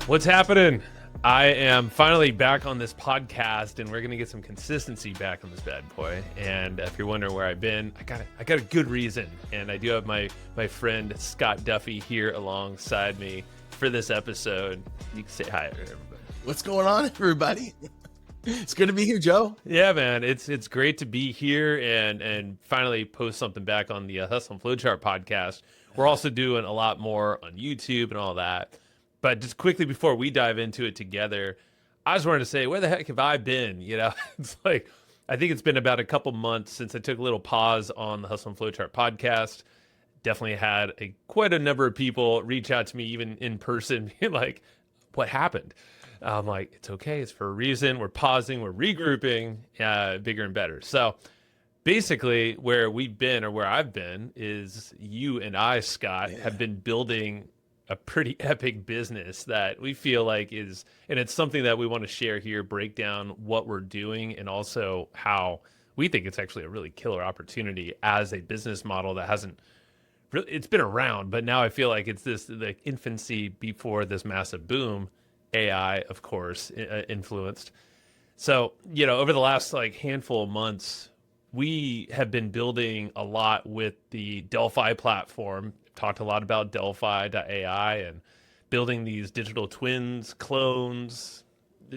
What's happening? I am finally back on this podcast, and we're going to get some consistency back on this bad boy. And if you're wondering where I've been, I got a good reason. And I do have my friend Scott Duffy here alongside me for this episode. You can say hi, everybody. What's going on, everybody? It's good to be here, Joe. Yeah, man, it's great to be here and finally post something back on the Hustle and Flowchart podcast. We're also doing a lot more on YouTube and all that. But just quickly before we dive into it together, I just wanted to say, where the heck have I been? You know, it's like, I think it's been about a couple months since I took a little pause on the Hustle and Flowchart podcast. Definitely had quite a number of people reach out to me, even in person, being like, what happened? I'm like, it's okay. It's for a reason. We're pausing. We're regrouping, bigger and better. So basically where we've been, or where I've been, is you and I, Scott, have been building a pretty epic business that we feel like is, and it's something that we want to share here, break down what we're doing, and also how we think it's actually a really killer opportunity as a business model that hasn't really, it's been around, but now I feel like it's the infancy before this massive boom. AI, of course, influenced. So, you know, over the last handful of months, we have been building a lot with the Delphi platform. Talked a lot about Delphi AI and building these digital twins, clones,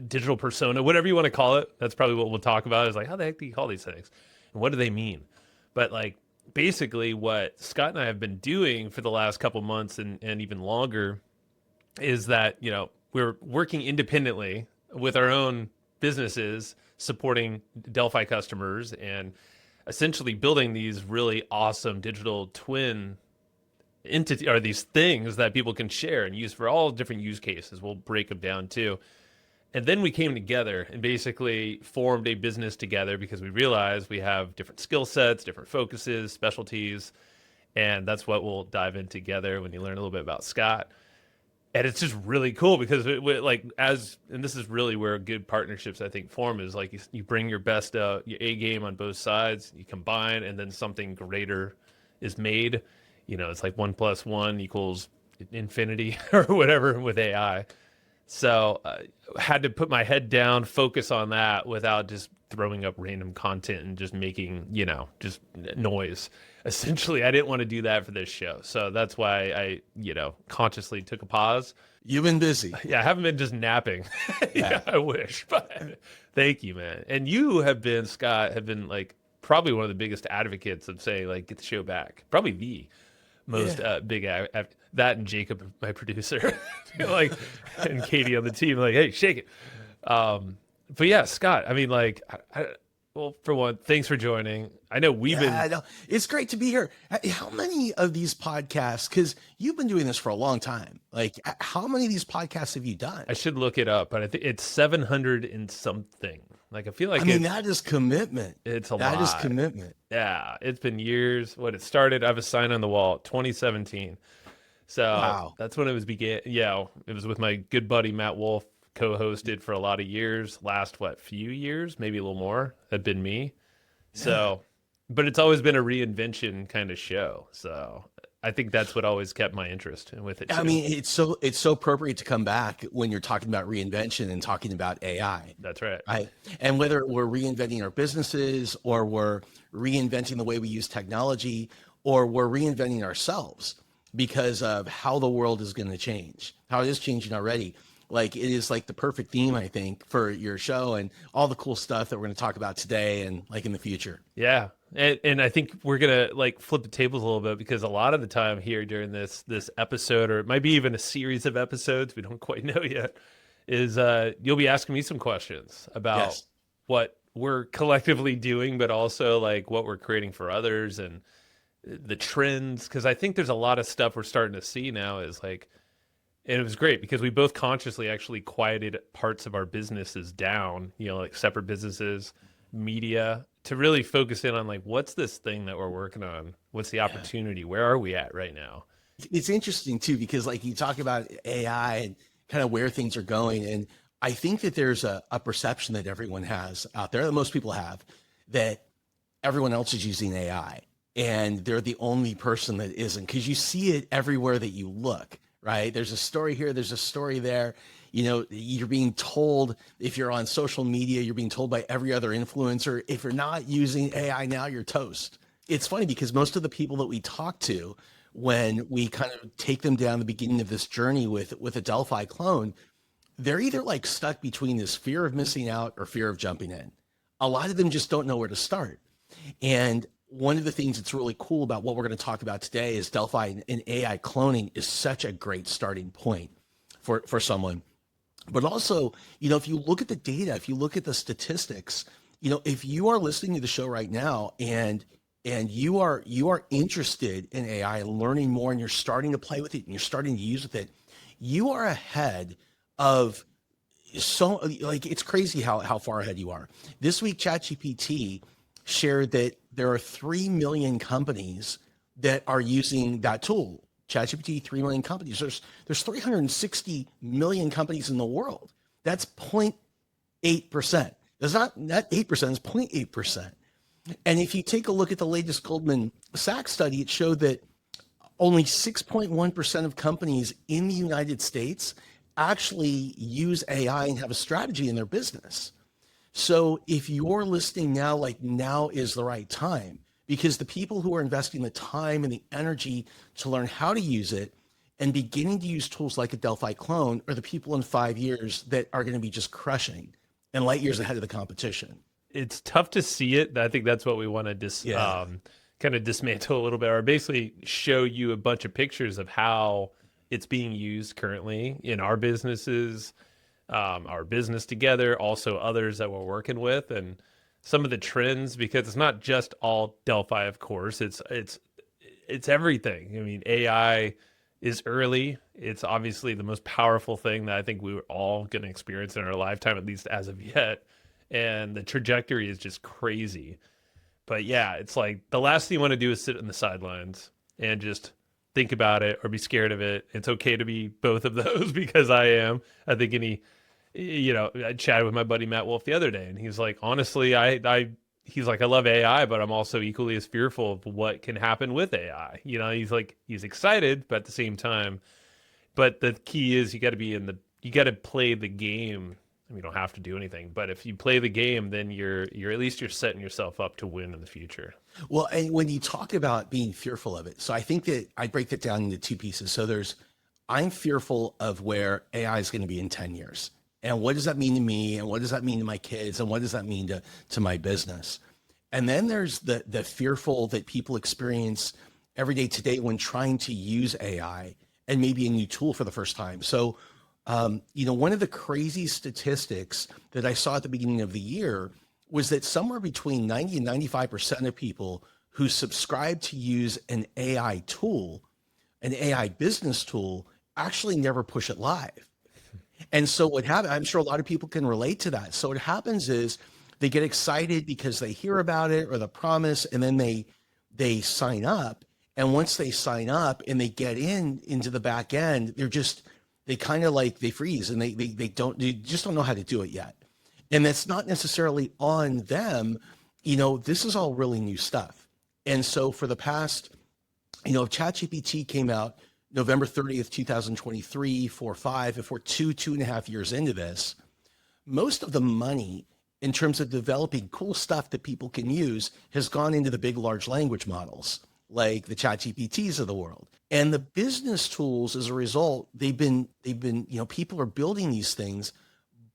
digital persona, whatever you want to call it. That's probably what we'll talk about, is like, how the heck do you call these things? And what do they mean? But basically what Scott and I have been doing for the last couple months and even longer is that, you know, we're working independently with our own businesses, supporting Delphi customers and essentially building these really awesome digital twin entity, or these things that people can share and use for all different use cases. We'll break them down too. And then we came together and basically formed a business together because we realized we have different skill sets, different focuses, specialties. And that's what we'll dive in together when you learn a little bit about Scott. And it's just really cool because and this is really where good partnerships, I think, form, is like you bring your best, your A game on both sides, you combine, and then something greater is made. You know, it's like 1 + 1 = infinity or whatever with AI. So had to put my head down, focus on that without just throwing up random content and just making, you know, just noise. Essentially, I didn't want to do that for this show. So that's why I, you know, consciously took a pause. You've been busy. Yeah, I haven't been just napping. Yeah, I wish. But thank you, man. And you have been, Scott, probably one of the biggest advocates of saying, get the show back. Probably the most big that, and Jacob, my producer, and Katie on the team, hey, shake it. But yeah, Scott, I mean, well, for one, thanks for joining. I know we've been. I know. It's great to be here. How many of these podcasts, because you've been doing this for a long time, how many of these podcasts have you done? I should look it up, but I think it's 700 and something. I feel like that is commitment. It's a lot. That is commitment. Yeah, it's been years. It started, I have a sign on the wall, 2017. So wow. That's when it was began. Yeah, it was with my good buddy Matt Wolf, co-hosted for a lot of years. Last few years, maybe a little more, had been me. So, but it's always been a reinvention kind of show. So I think that's what always kept my interest with it too. I mean, it's so appropriate to come back when you're talking about reinvention and talking about AI. That's right. And whether we're reinventing our businesses, or we're reinventing the way we use technology, or we're reinventing ourselves because of how the world is going to change, how it is changing already. It is the perfect theme, I think, for your show and all the cool stuff that we're going to talk about today and in the future. Yeah. And I think we're going to flip the tables a little bit, because a lot of the time here during this episode, or it might be even a series of episodes, we don't quite know yet, is you'll be asking me some questions about what we're collectively doing, but also what we're creating for others and the trends. Because I think there's a lot of stuff we're starting to see now is and it was great because we both consciously actually quieted parts of our businesses down, separate businesses, media, to really focus in on what's this thing that we're working on? What's the opportunity? Where are we at right now? It's interesting too, because you talk about AI and kind of where things are going. And I think that there's a perception that everyone has out there, that most people have, that everyone else is using AI and they're the only person that isn't, because you see it everywhere that you look. right? There's a story here, there's a story there. You know, you're being told, if you're on social media, you're being told by every other influencer, if you're not using AI now, you're toast. It's funny because most of the people that we talk to, when we kind of take them down the beginning of this journey with a Delphi clone, they're either like stuck between this fear of missing out or fear of jumping in. A lot of them just don't know where to start. And one of the things that's really cool about what we're going to talk about today is Delphi and AI cloning is such a great starting point for someone. But also, you know, if you look at the data, if you look at the statistics, you know, if you are listening to the show right now and you are interested in AI and learning more and you're starting to play with it and you're starting to use with it, you are ahead of so, like, it's crazy how far ahead you are. This week, ChatGPT shared that there are 3 million companies that are using that tool. ChatGPT, 3 million companies. There's 360 million companies in the world. That's 0.8%. That's not 8%, it's 0.8%. And if you take a look at the latest Goldman Sachs study, it showed that only 6.1% of companies in the United States actually use AI and have a strategy in their business. So if you're listening now, like, now is the right time, because the people who are investing the time and the energy to learn how to use it and beginning to use tools like a Delphi clone are the people in 5 years that are going to be just crushing and light years ahead of the competition. It's tough to see it. I think that's what we want to kind of dismantle a little bit, or basically show you a bunch of pictures of how it's being used currently in our businesses, our business together, also others that we're working with, and some of the trends, because it's not just all Delphi, of course. It's everything. I mean, AI is early. It's obviously the most powerful thing that I think we were all going to experience in our lifetime, at least as of yet. And the trajectory is just crazy. But yeah, it's like the last thing you want to do is sit on the sidelines and just think about it or be scared of it. It's okay to be both of those, because I am. I think I chatted with my buddy Matt Wolf the other day, and he's like, honestly, he's like, I love AI, but I'm also equally as fearful of what can happen with AI. You know, he's like, he's excited, but at the same time, but the key is you got to play the game. I mean, you don't have to do anything, but if you play the game, then you're at least you're setting yourself up to win in the future. Well, and when you talk about being fearful of it, so I think that I break that down into two pieces. So I'm fearful of where AI is going to be in 10 years. And what does that mean to me? And what does that mean to my kids? And what does that mean to my business? And then there's the fearful that people experience every day today when trying to use AI and maybe a new tool for the first time. So, one of the crazy statistics that I saw at the beginning of the year was that somewhere between 90 and 95% of people who subscribe to use an AI tool, an AI business tool, actually never push it live. And so what happens, I'm sure a lot of people can relate to that. So what happens is they get excited because they hear about it or the promise, and then they sign up. And once they sign up and they get into the back end, they kind of like, they freeze and they just don't know how to do it yet. And that's not necessarily on them. This is all really new stuff. And so for the past, ChatGPT came out November 30th, 2023, if we're 2.5 years into this, most of the money in terms of developing cool stuff that people can use has gone into the big, large language models, like the ChatGPTs of the world. And the business tools, as a result, they've been, people are building these things,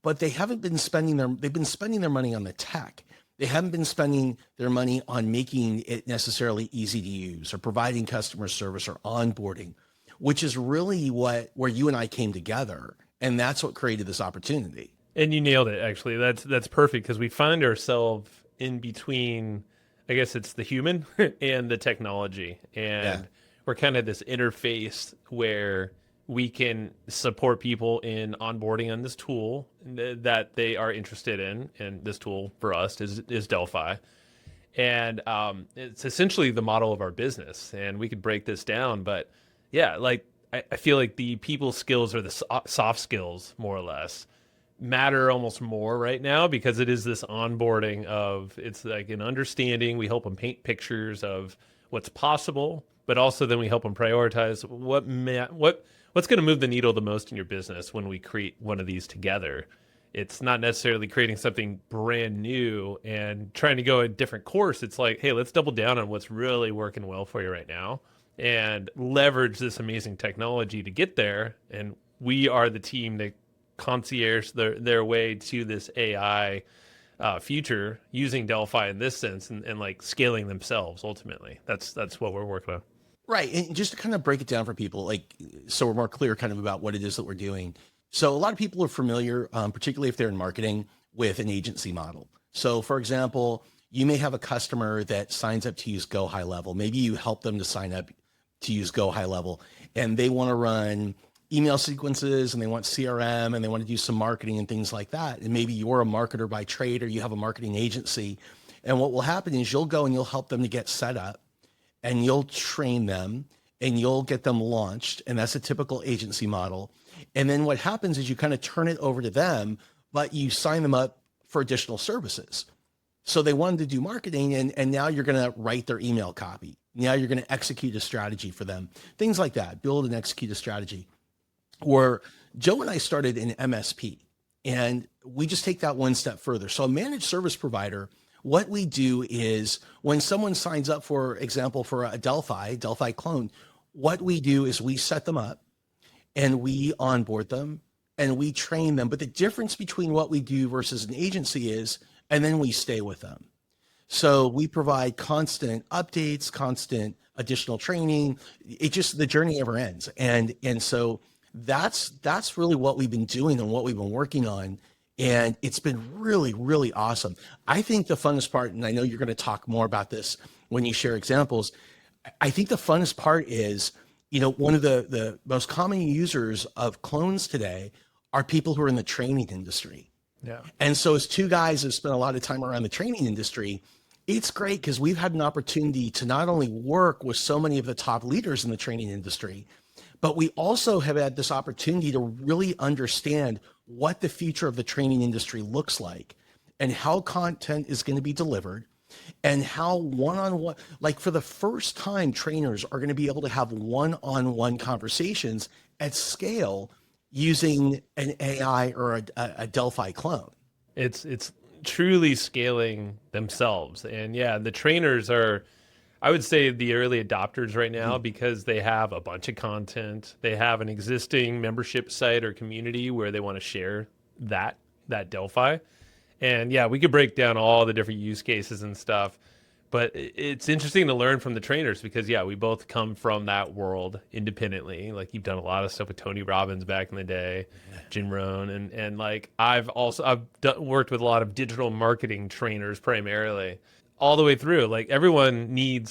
but they've been spending their money on the tech. They haven't been spending their money on making it necessarily easy to use or providing customer service or onboarding, which is really where you and I came together. And that's what created this opportunity. And you nailed it, actually. That's perfect, because we find ourselves in between, I guess it's the human and the technology. And we're kind of this interface where we can support people in onboarding on this tool that they are interested in. And this tool for us is Delphi. And it's essentially the model of our business. And we could break this down, but yeah, like I feel like the people skills or the soft skills, more or less, matter almost more right now, because it is this onboarding of, it's like an understanding. We help them paint pictures of what's possible, but also then we help them prioritize what's going to move the needle the most in your business when we create one of these together. It's not necessarily creating something brand new and trying to go a different course. It's like, hey, let's double down on what's really working well for you right now and leverage this amazing technology to get there. And we are the team that concierge their way to this AI future using Delphi in this sense and like scaling themselves ultimately. That's what we're working on. Right. And just to kind of break it down for people, like, so we're more clear kind of about what it is that we're doing. So a lot of people are familiar, particularly if they're in marketing, with an agency model. So for example, you may have a customer that signs up to use Go High Level. Maybe you help them to sign up to use Go High Level, and they want to run email sequences and they want CRM and they want to do some marketing and things like that. And maybe you're a marketer by trade or you have a marketing agency. And what will happen is you'll go and you'll help them to get set up and you'll train them and you'll get them launched. And that's a typical agency model. And then what happens is you kind of turn it over to them, but you sign them up for additional services. So they wanted to do marketing and now you're going to write their email copy. Now you're going to execute a strategy for them, things like that, build and execute a strategy. Where Joe and I started in MSP, and we just take that one step further. So a managed service provider, what we do is when someone signs up, for example, for a Delphi clone, what we do is we set them up and we onboard them and we train them. But the difference between what we do versus an agency is, and then we stay with them. So we provide constant updates, constant additional training. It just, the journey never ends. And so that's really what we've been doing and what we've been working on. And it's been really, really awesome. I think the funnest part, and I know you're going to talk more about this when you share examples, I think the funnest part is, one of the most common users of clones today are people who are in the training industry. Yeah. And so as two guys who spent a lot of time around the training industry, it's great because we've had an opportunity to not only work with so many of the top leaders in the training industry, but we also have had this opportunity to really understand what the future of the training industry looks like and how content is going to be delivered and how one-on-one, like for the first time, trainers are going to be able to have one-on-one conversations at scale using an AI or a Delphi clone. It's truly scaling themselves. And yeah, the trainers are, I would say, the early adopters right now because they have a bunch of content. They have an existing membership site or community where they want to share that Delphi. And yeah, we could break down all the different use cases and stuff, but it's interesting to learn from the trainers because yeah, we both come from that world independently. Like you've done a lot of stuff with Tony Robbins back in the day, Jim Rohn, and like I've worked with a lot of digital marketing trainers primarily. All the way through, like everyone's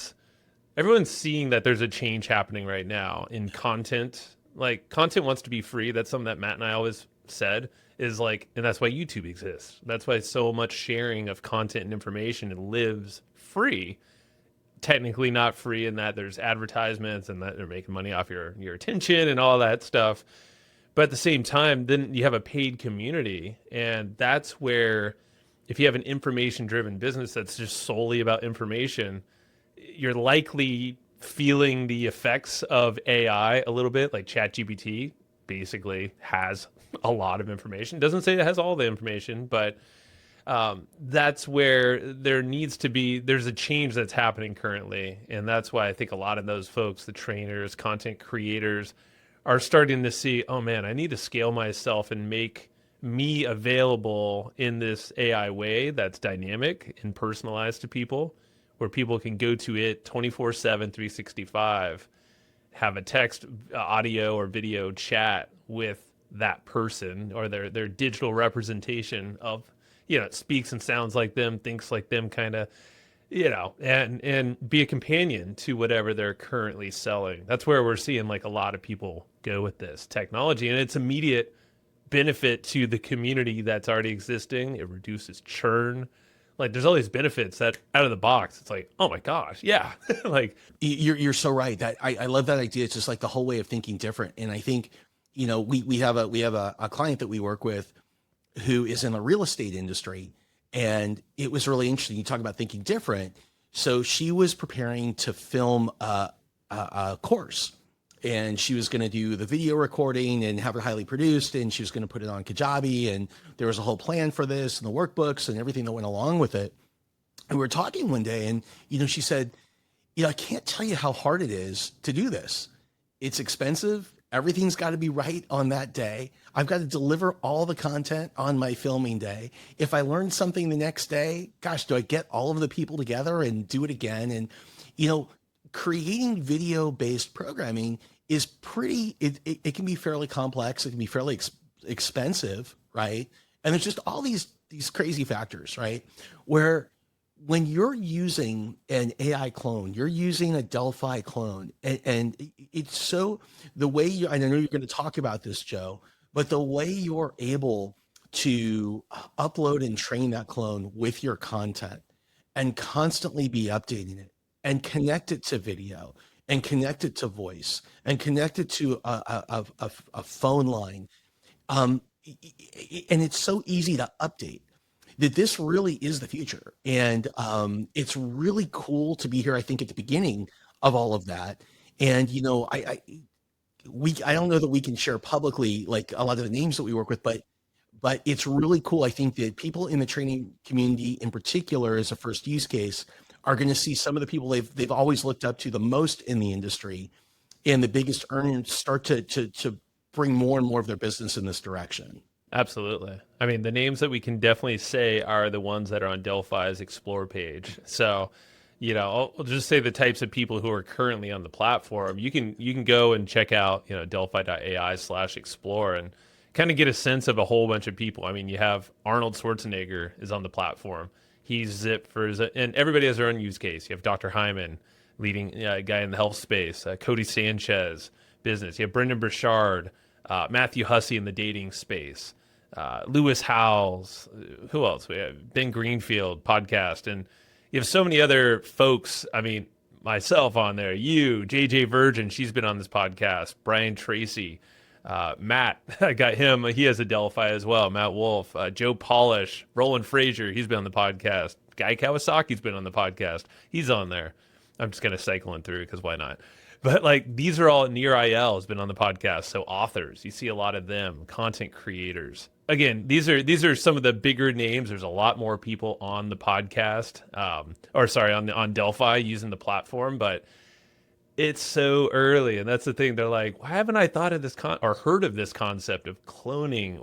seeing that there's a change happening right now in content. Like content wants to be free. That's something that Matt and I always said is like, and that's why YouTube exists. That's why so much sharing of content and information lives free. Technically not free in that there's advertisements and that they're making money off your attention and all that stuff. But at the same time, then you have a paid community, and that's where if you have an information-driven business that's just solely about information, you're likely feeling the effects of AI a little bit. Like ChatGPT basically has a lot of information. Doesn't say it has all the information, but that's where there's a change that's happening currently. And that's why I think a lot of those folks, the trainers, content creators, are starting to see, oh man, I need to scale myself and make me available in this AI way that's dynamic and personalized to people, where people can go to it 24/7, 365, have a text, audio, or video chat with that person or their digital representation of, it speaks and sounds like them, thinks like them, kind of, and be a companion to whatever they're currently selling. That's where we're seeing like a lot of people go with this technology, and it's immediate benefit to the community that's already existing. It reduces churn. Like there's all these benefits that out of the box, it's like, oh my gosh, yeah. Like you're so right. That I love that idea. It's just like the whole way of thinking different. And I think, we have a client that we work with who is in the real estate industry, and it was really interesting. You talk about thinking different. So she was preparing to film a course, and she was going to do the video recording and have it highly produced, and she was going to put it on Kajabi, and there was a whole plan for this and the workbooks and everything that went along with it. And we were talking one day, and she said, I can't tell you how hard it is to do this. It's expensive. Everything's got to be right on that day. I've got to deliver all the content on my filming day. If I learn something the next day, gosh, do I get all of the people together and do it again? And, creating video-based programming is it can be fairly complex. It can be fairly expensive, right? And there's just all these crazy factors, right? Where when you're using an AI clone, you're using a Delphi clone, and it's so the way and I know you're going to talk about this, Joe, but the way you're able to upload and train that clone with your content and constantly be updating it and connect it to video and connect it to voice and connect it to a phone line. And it's so easy to update that this really is the future. And it's really cool to be here, I think, at the beginning of all of that. And, I don't know that we can share publicly, like a lot of the names that we work with, but it's really cool. I think that people in the training community in particular, as a first use case, are going to see some of the people they've always looked up to the most in the industry and the biggest earners start to bring more and more of their business in this direction. Absolutely. I mean, the names that we can definitely say are the ones that are on Delphi's Explore page. So, I'll just say the types of people who are currently on the platform. You can go and check out, delphi.ai/explore and kind of get a sense of a whole bunch of people. I mean, you have Arnold Schwarzenegger is on the platform. He's Zip and everybody has their own use case. You have Dr. Hyman, leading guy in the health space, Cody Sanchez, business. You have Brendan Burchard, Matthew Hussey in the dating space, Lewis Howes, who else? We have Ben Greenfield podcast, and you have so many other folks. I mean, myself on there, JJ Virgin, she's been on this podcast, Brian Tracy, Matt, I got him. He has a Delphi as well. Matt Wolf, Joe Polish, Roland Frazier, he's been on the podcast. Guy Kawasaki's been on the podcast. He's on there. I'm just kind of cycling through because why not? But these are all Near IL has been on the podcast. So authors, you see a lot of them, content creators. Again, these are some of the bigger names. There's a lot more people on the podcast, on Delphi using the platform, but it's so early. And that's the thing. They're like, why haven't I thought of this or heard of this concept of cloning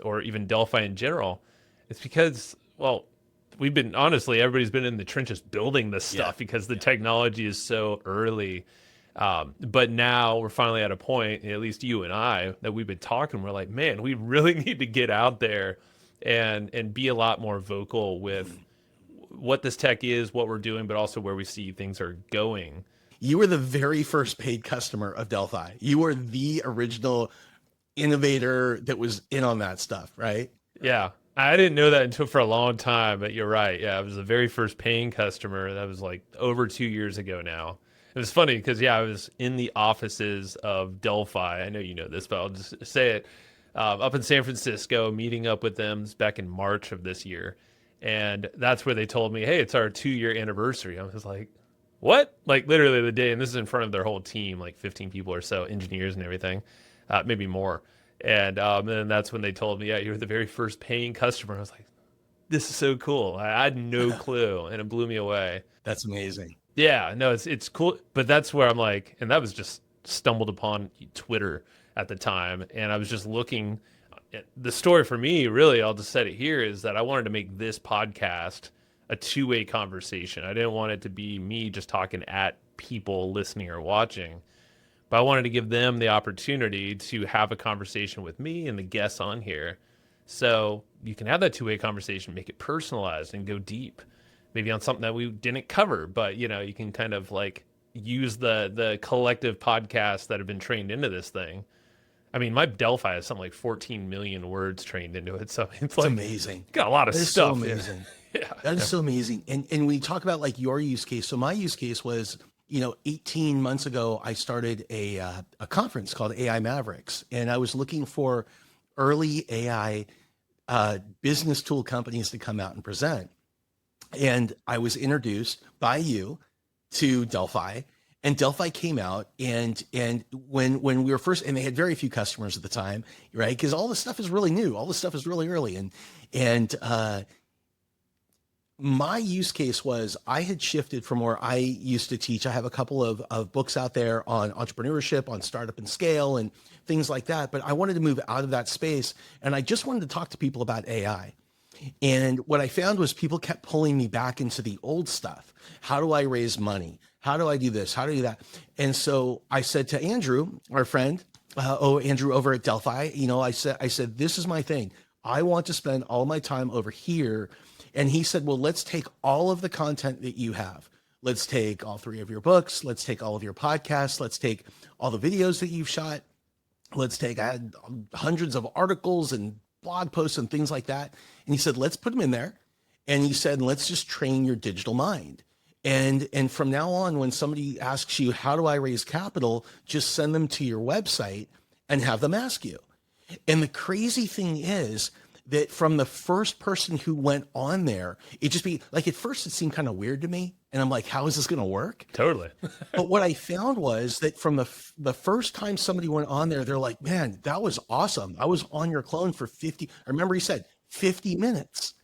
or even Delphi in general? It's because, everybody's been in the trenches building this stuff because the technology is so early. But now we're finally at a point, at least you and I, that we've been talking. We're like, man, we really need to get out there and be a lot more vocal with what this tech is, what we're doing, but also where we see things are going. You were the very first paid customer of Delphi. You were the original innovator that was in on that stuff, right? Yeah. I didn't know that until for a long time, but you're right. Yeah, I was the very first paying customer. That was over 2 years ago now. It was funny because, I was in the offices of Delphi. I know you know this, but I'll just say it. Up in San Francisco, meeting up with them back in March of this year. And that's where they told me, hey, it's our 2-year anniversary. I was like, what? Literally the day, and this is in front of their whole team, 15 people or so, engineers and everything, maybe more. And then that's when they told me, you were the very first paying customer. I was like, this is so cool. I had no clue, and it blew me away. That's amazing. Yeah, no, it's cool. But that's where I'm like, and that was just stumbled upon Twitter at the time. And I was just looking. The story for me, really, I'll just set it here, is that I wanted to make this podcast a two-way conversation. I didn't want it to be me just talking at people listening or watching, but I wanted to give them the opportunity to have a conversation with me and the guests on here. So you can have that two-way conversation, make it personalized and go deep, maybe on something that we didn't cover, but you can kind of use the collective podcasts that have been trained into this thing. I mean, my Delphi has something like 14 million words trained into it. So it's amazing. Got a lot of stuff. So amazing. Yeah. That is so amazing. And when you talk about your use case, so my use case was, 18 months ago, I started a conference called AI Mavericks, and I was looking for early AI business tool companies to come out and present. And I was introduced by you to Delphi, and Delphi came out, and when we were first, and they had very few customers at the time, right? Because all this stuff is really new, all this stuff is really early, and my use case was I had shifted from where I used to teach. I have a couple of books out there on entrepreneurship, on startup and scale, and things like that. But I wanted to move out of that space, and I just wanted to talk to people about AI. And what I found was people kept pulling me back into the old stuff. How do I raise money? How do I do this? How do I do that? And so I said to Andrew, our friend, Andrew over at Delphi, I said, this is my thing. I want to spend all my time over here. And he said, well, let's take all of the content that you have. Let's take all 3 of your books. Let's take all of your podcasts. Let's take all the videos that you've shot. Let's take, I had hundreds of articles and blog posts and things like that. And he said, let's put them in there. And he said, let's just train your digital mind. And from now on, when somebody asks you, how do I raise capital? Just send them to your website and have them ask you. And the crazy thing is that from the first person who went on there, it just be like, at first it seemed kind of weird to me. And I'm like, how is this going to work? Totally. But what I found was that from the first time somebody went on there, they're like, man, that was awesome. I was on your clone for 50. I remember he said 50 minutes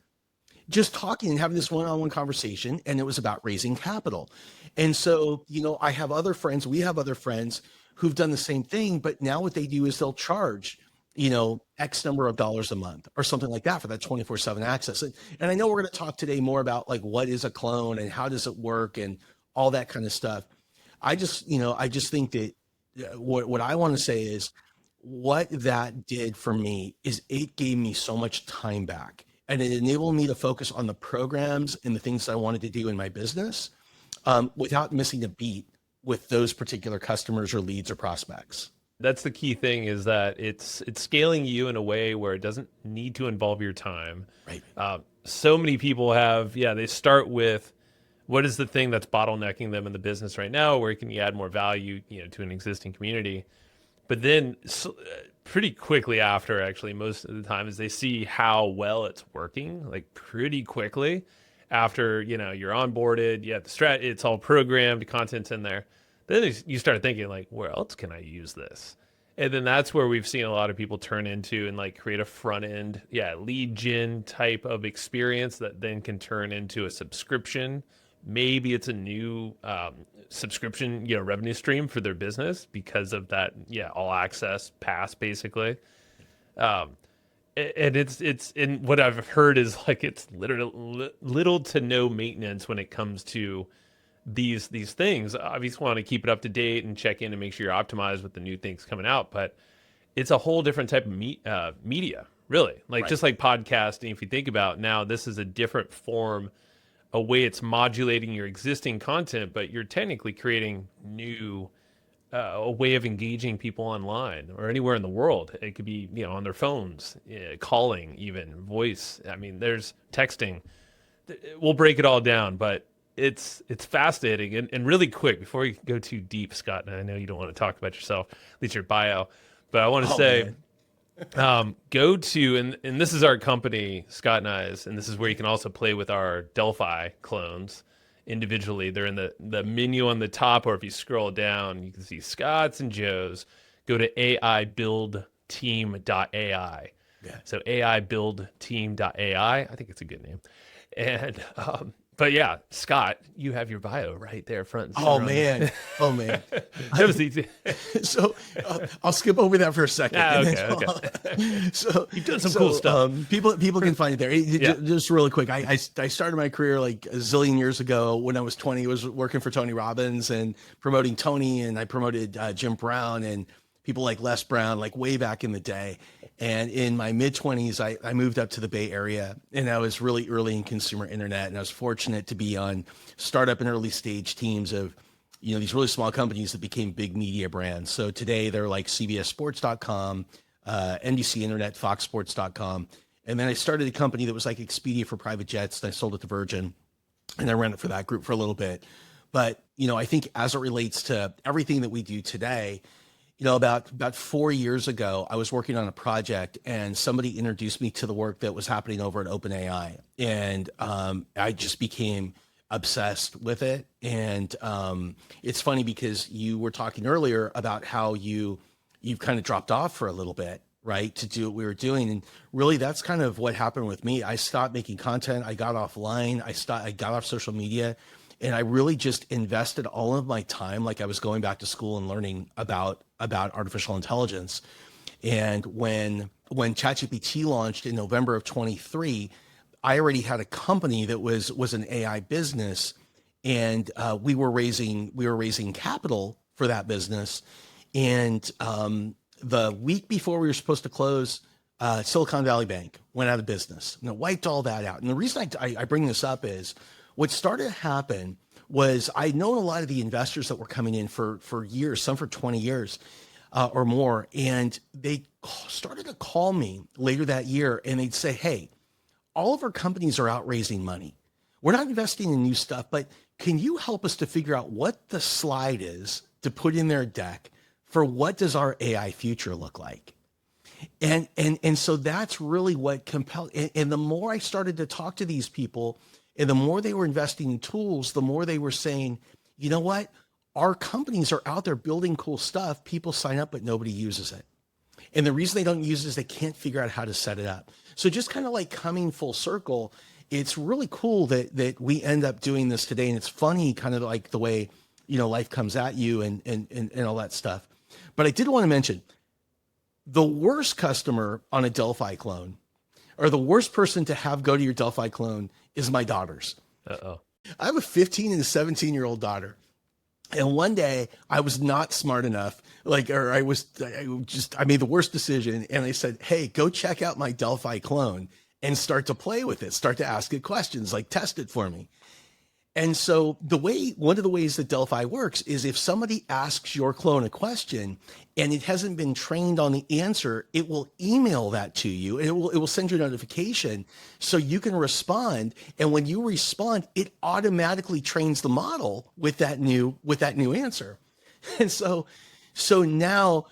just talking and having this one-on-one conversation. And it was about raising capital. And so, I have other friends, we have other friends who've done the same thing, but now what they do is they'll charge, X number of dollars a month or something like that for that 24/7 access. And I know we're going to talk today more about like, what is a clone and how does it work and all that kind of stuff. I just think that what I want to say is what that did for me is it gave me so much time back, and it enabled me to focus on the programs and the things I wanted to do in my business without missing a beat with those particular customers or leads or prospects. That's the key thing, is that it's scaling you in a way where it doesn't need to involve your time. Right. So many people they start with what is the thing that's bottlenecking them in the business right now? Where can you add more value, to an existing community? But then pretty quickly after, actually, most of the time, is they see how well it's working, like pretty quickly after, you're onboarded, you have the it's all programmed, the content's in there. Then you start thinking like, where else can I use this? And then that's where we've seen a lot of people turn into and like create a front end, lead gen type of experience that then can turn into a subscription. Maybe it's a new subscription, revenue stream for their business because of that, all access pass basically. And it's and what I've heard is like it's literally little to no maintenance when it comes to these things. Obviously want to keep it up to date and check in and make sure you're optimized with the new things coming out, but it's a whole different type of media, really. Like, right. Just like podcasting, if you think about now, this is a different form, a way it's modulating your existing content, but you're technically creating new a way of engaging people online or anywhere in the world. It could be, on their phones, calling, even voice. I mean, there's texting. We'll break it all down, but it's fascinating and really quick before you go too deep, Scott. And I know you don't want to talk about yourself, at least your bio, but I want to say, go to, and this is our company, Scott and I's, and this is where you can also play with our Delphi clones individually. They're in the menu on the top, or if you scroll down, you can see Scott's and Joe's. Go to aibuildteam.ai. Yeah. So aibuildteam.ai. I think it's a good name. And, but yeah, Scott, you have your bio right there front and center. Oh man. That was easy. So I'll skip over that for a second. Okay. So you've done some cool stuff. People can find it there. Just really quick. I started my career like a zillion years ago when I was 20. I was working for Tony Robbins and promoting Tony, and I promoted Jim Brown and people like Les Brown, like way back in the day. And in my mid-20s, I moved up to the Bay Area, and I was really early in consumer internet. And I was fortunate to be on startup and early stage teams of, these really small companies that became big media brands. So today they're like CBSSports.com, NBC Internet, FoxSports.com. And then I started a company that was like Expedia for private jets, and I sold it to Virgin, and I ran it for that group for a little bit. But, I think as it relates to everything that we do today, about 4 years ago, I was working on a project, and somebody introduced me to the work that was happening over at OpenAI, and I just became obsessed with it. And it's funny because you were talking earlier about how you've kind of dropped off for a little bit, right, to do what we were doing, and really that's kind of what happened with me. I stopped making content. I got offline. I got off social media. And I really just invested all of my time, like I was going back to school and learning about artificial intelligence. And when ChatGPT launched in November of 23, I already had a company that was an AI business, and we were raising capital for that business. And the week before we were supposed to close, Silicon Valley Bank went out of business, and it wiped all that out. And the reason I bring this up is, what started to happen was, I'd known a lot of the investors that were coming in for years, some for 20 years or more. And they started to call me later that year, and they'd say, hey, all of our companies are out raising money. We're not investing in new stuff, but can you help us to figure out what the slide is to put in their deck for what does our AI future look like? And so that's really what compelled. And the more I started to talk to these people, and the more they were investing in tools, the more they were saying, you know what? Our companies are out there building cool stuff. People sign up, but nobody uses it. And the reason they don't use it is they can't figure out how to set it up. So just kind of like coming full circle, it's really cool that we end up doing this today. And it's funny, kind of like the way, life comes at you and all that stuff. But I did want to mention, the worst customer on a Delphi clone, or the worst person to have go to your Delphi clone, is my daughters. Uh-oh. I have a 15 and a 17-year-old daughter. And one day I was not smart enough, I made the worst decision. And I said, hey, go check out my Delphi clone and start to play with it. Start to ask it questions, like test it for me. And so one of the ways that Delphi works is, if somebody asks your clone a question and it hasn't been trained on the answer, it will email that to you, and it will send you a notification so you can respond. And when you respond, it automatically trains the model with that new answer. And so now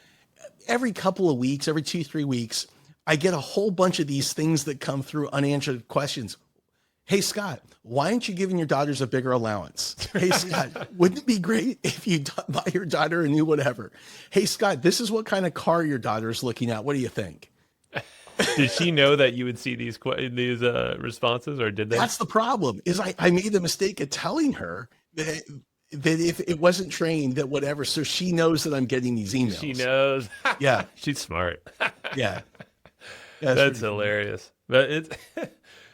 every couple of weeks, every 2-3 weeks, I get a whole bunch of these things that come through, unanswered questions. Hey, Scott, why aren't you giving your daughters a bigger allowance? Hey, Scott, wouldn't it be great if you buy your daughter a new whatever? Hey, Scott, this is what kind of car your daughter's looking at. What do you think? Did she know that you would see these responses, or did they? That's the problem, is I made the mistake of telling her that if it wasn't trained, that whatever. So she knows that I'm getting these emails. She knows. Yeah. She's smart. Yeah. That's hilarious. But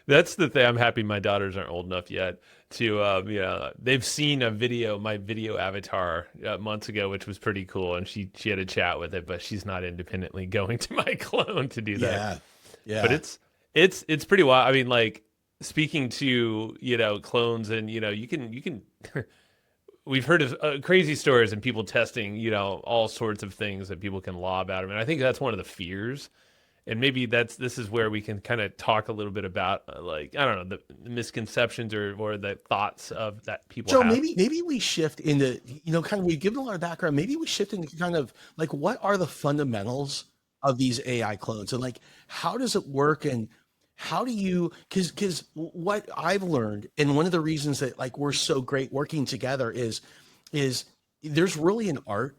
that's the thing. I'm happy my daughters aren't old enough yet to, they've seen my video avatar months ago, which was pretty cool. And she had a chat with it, but she's not independently going to my clone to do that. Yeah. But it's pretty wild. I mean, like, speaking to, clones, and, you can, we've heard of crazy stories and people testing, all sorts of things that people can lob at them. And I think that's one of the fears. And maybe this is where we can kind of talk a little bit about, I don't know, the misconceptions or the thoughts of that people Joe, have. maybe we shift into, kind of, we've given a lot of background. Maybe we shift into kind of like, what are the fundamentals of these AI clones, and like, how does it work, and how do you, because what I've learned, and one of the reasons that like we're so great working together is there's really an art.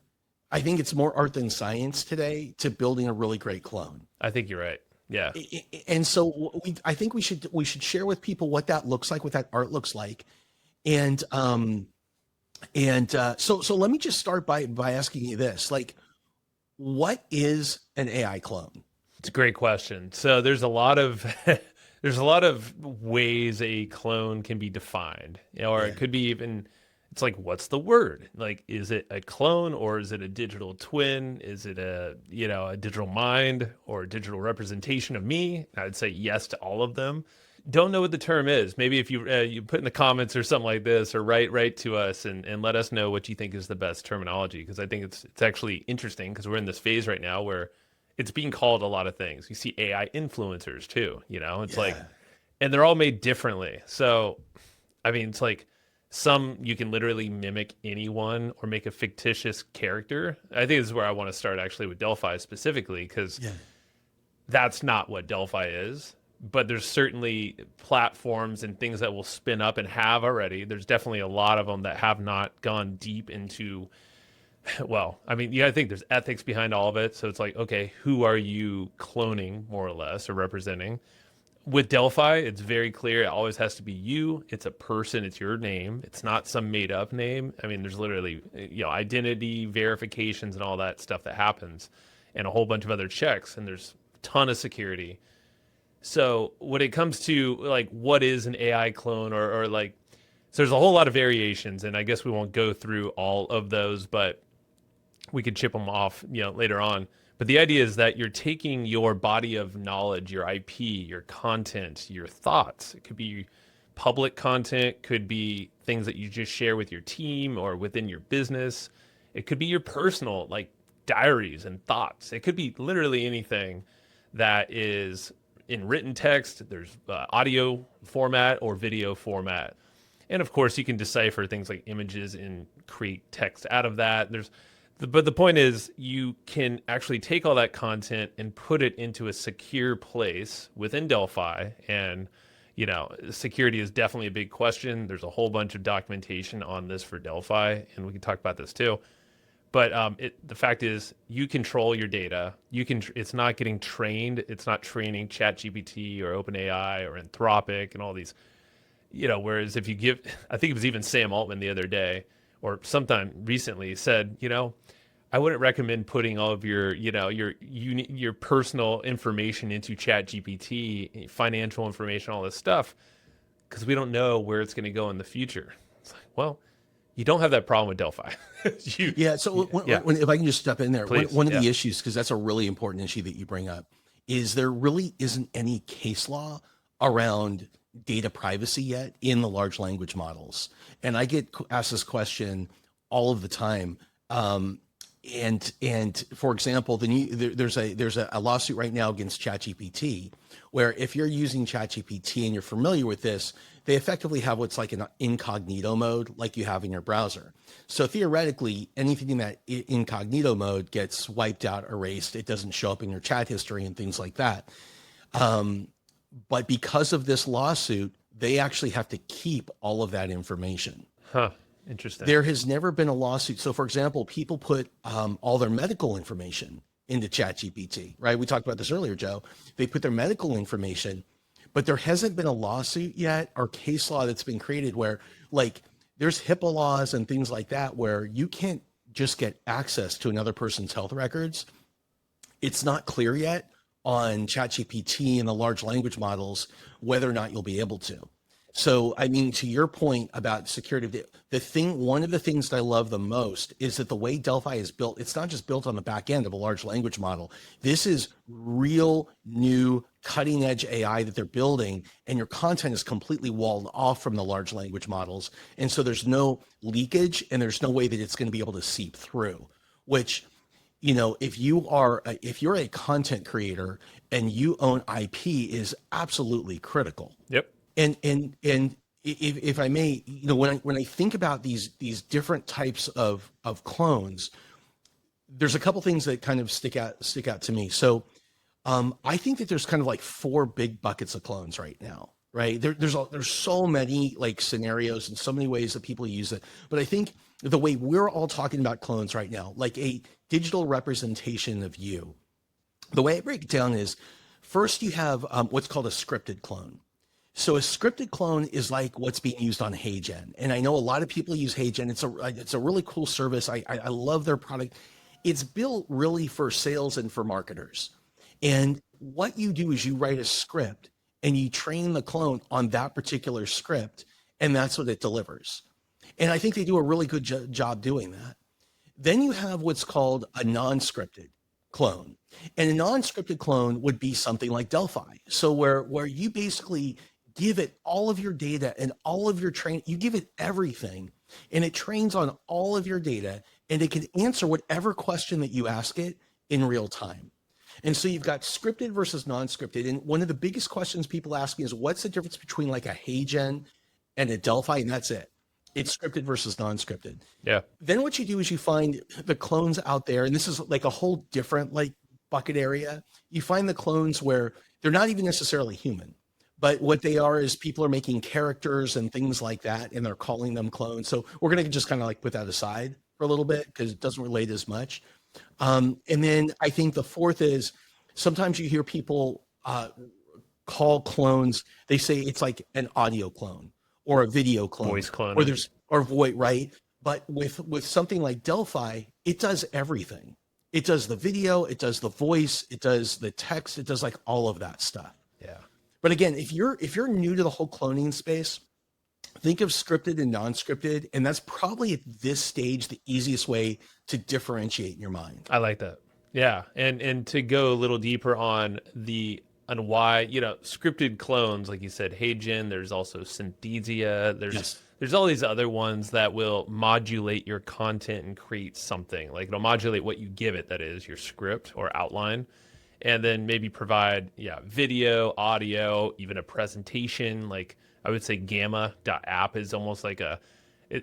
I think it's more art than science today to building a really great clone. I think you're right. Yeah. And so I think we should share with people what that looks like, what that art looks like. And so let me just start by asking you this, like, what is an AI clone? It's a great question. So there's a lot of ways a clone can be defined, or it could be even, it's like, what's the word? Like, is it a clone, or is it a digital twin? Is it a digital mind or a digital representation of me? I'd say yes to all of them. Don't know what the term is. Maybe if you put in the comments or something like this, or write to us and let us know what you think is the best terminology. Because I think it's actually interesting, because we're in this phase right now where it's being called a lot of things. You see AI influencers too, it's like, and they're all made differently. So, I mean, it's like, Some you can literally mimic anyone or make a fictitious character. I think this is where I want to start actually with Delphi specifically, because Yeah. that's not what Delphi is. But there's certainly platforms and things that will spin up and have already. There's definitely a lot of them that have not gone deep into, well, I mean, yeah, I think there's ethics behind all of it. So it's like, okay, who are you cloning more or less or representing? With Delphi, it's very clear. It always has to be you. It's a person. It's your name. It's not some made up name. I mean, there's literally, identity verifications and all that stuff that happens, and a whole bunch of other checks. And there's a ton of security. So when it comes to like what is an AI clone, or like, so there's a whole lot of variations, and I guess we won't go through all of those, but we could chip them off, later on. But the idea is that you're taking your body of knowledge, your IP, your content, your thoughts. It could be public content, could be things that you just share with your team or within your business. It could be your personal, like diaries and thoughts. It could be literally anything that is in written text. There's audio format or video format. And of course, you can decipher things like images and create text out of that. But the point is, you can actually take all that content and put it into a secure place within Delphi. And, security is definitely a big question. There's a whole bunch of documentation on this for Delphi, and we can talk about this too. But the fact is, you control your data. It's not getting trained. It's not training ChatGPT or OpenAI or Anthropic and all these. Whereas if you give, I think it was even Sam Altman the other day, or sometime recently, said, I wouldn't recommend putting all of your personal information into ChatGPT, financial information, all this stuff, because we don't know where it's going to go in the future. It's like, well, you don't have that problem with Delphi. If I can just step in there, Please, one of the issues, because that's a really important issue that you bring up, is there really isn't any case law around data privacy yet in the large language models. And I get asked this question all of the time. And for example, there's a lawsuit right now against ChatGPT, where if you're using ChatGPT and you're familiar with this, they effectively have what's like an incognito mode, like you have in your browser. So theoretically, anything in that incognito mode gets wiped out, erased. It doesn't show up in your chat history and things like that. But because of this lawsuit, they actually have to keep all of that information. Huh. Interesting. There has never been a lawsuit. So for example, people put all their medical information into ChatGPT, right? We talked about this earlier, Joe. They put their medical information, but there hasn't been a lawsuit yet or case law that's been created where like there's HIPAA laws and things like that, where you can't just get access to another person's health records. It's not clear yet on ChatGPT and the large language models whether or not you'll be able to. So, I mean, to your point about security, one of the things that I love the most is that the way Delphi is built, it's not just built on the back end of a large language model. This is real, new, cutting edge AI that they're building, and your content is completely walled off from the large language models. And so there's no leakage and there's no way that it's going to be able to seep through, which, if you're a content creator and you own IP is absolutely critical. Yep. And if I may, when I think about these different types of clones, there's a couple things that kind of stick out to me. So I think that there's kind of like 4 big buckets of clones right now, right? There's so many like scenarios and so many ways that people use it. But I think the way we're all talking about clones right now, like a digital representation of you, the way I break it down is first you have what's called a scripted clone. So a scripted clone is like what's being used on HeyGen. And I know a lot of people use HeyGen. It's a really cool service. I love their product. It's built really for sales and for marketers. And what you do is you write a script and you train the clone on that particular script, and that's what it delivers. And I think they do a really good job doing that. Then you have what's called a non-scripted clone. And a non-scripted clone would be something like Delphi. So where you basically give it all of your data and all of your training, you give it everything, and it trains on all of your data, and it can answer whatever question that you ask it in real time. And so you've got scripted versus non-scripted. And one of the biggest questions people ask me is, what's the difference between like a HeyGen and a Delphi? And that's it. It's scripted versus non-scripted. Yeah. Then what you do is you find the clones out there, and this is like a whole different like bucket area. You find the clones where they're not even necessarily human, but what they are is people are making characters and things like that, and they're calling them clones. So we're going to just kind of like put that aside for a little bit because it doesn't relate as much. And then I think the fourth is sometimes you hear people call clones, they say it's like an audio clone or a video clone, Voice clone. or there's or voice, right? But with something like Delphi, it does everything. It does the video, it does the voice, it does the text, it does like all of that stuff. Yeah. But again, if you're new to the whole cloning space, think of scripted and non-scripted, and that's probably at this stage the easiest way to differentiate in your mind. I like that. Yeah. And to go a little deeper on why, scripted clones, like you said, HeyGen, there's also Synthesia, there's all these other ones that will modulate your content and create something. Like it'll modulate what you give it, that is your script or outline, and then maybe provide, video, audio, even a presentation. Like I would say Gamma.app is almost like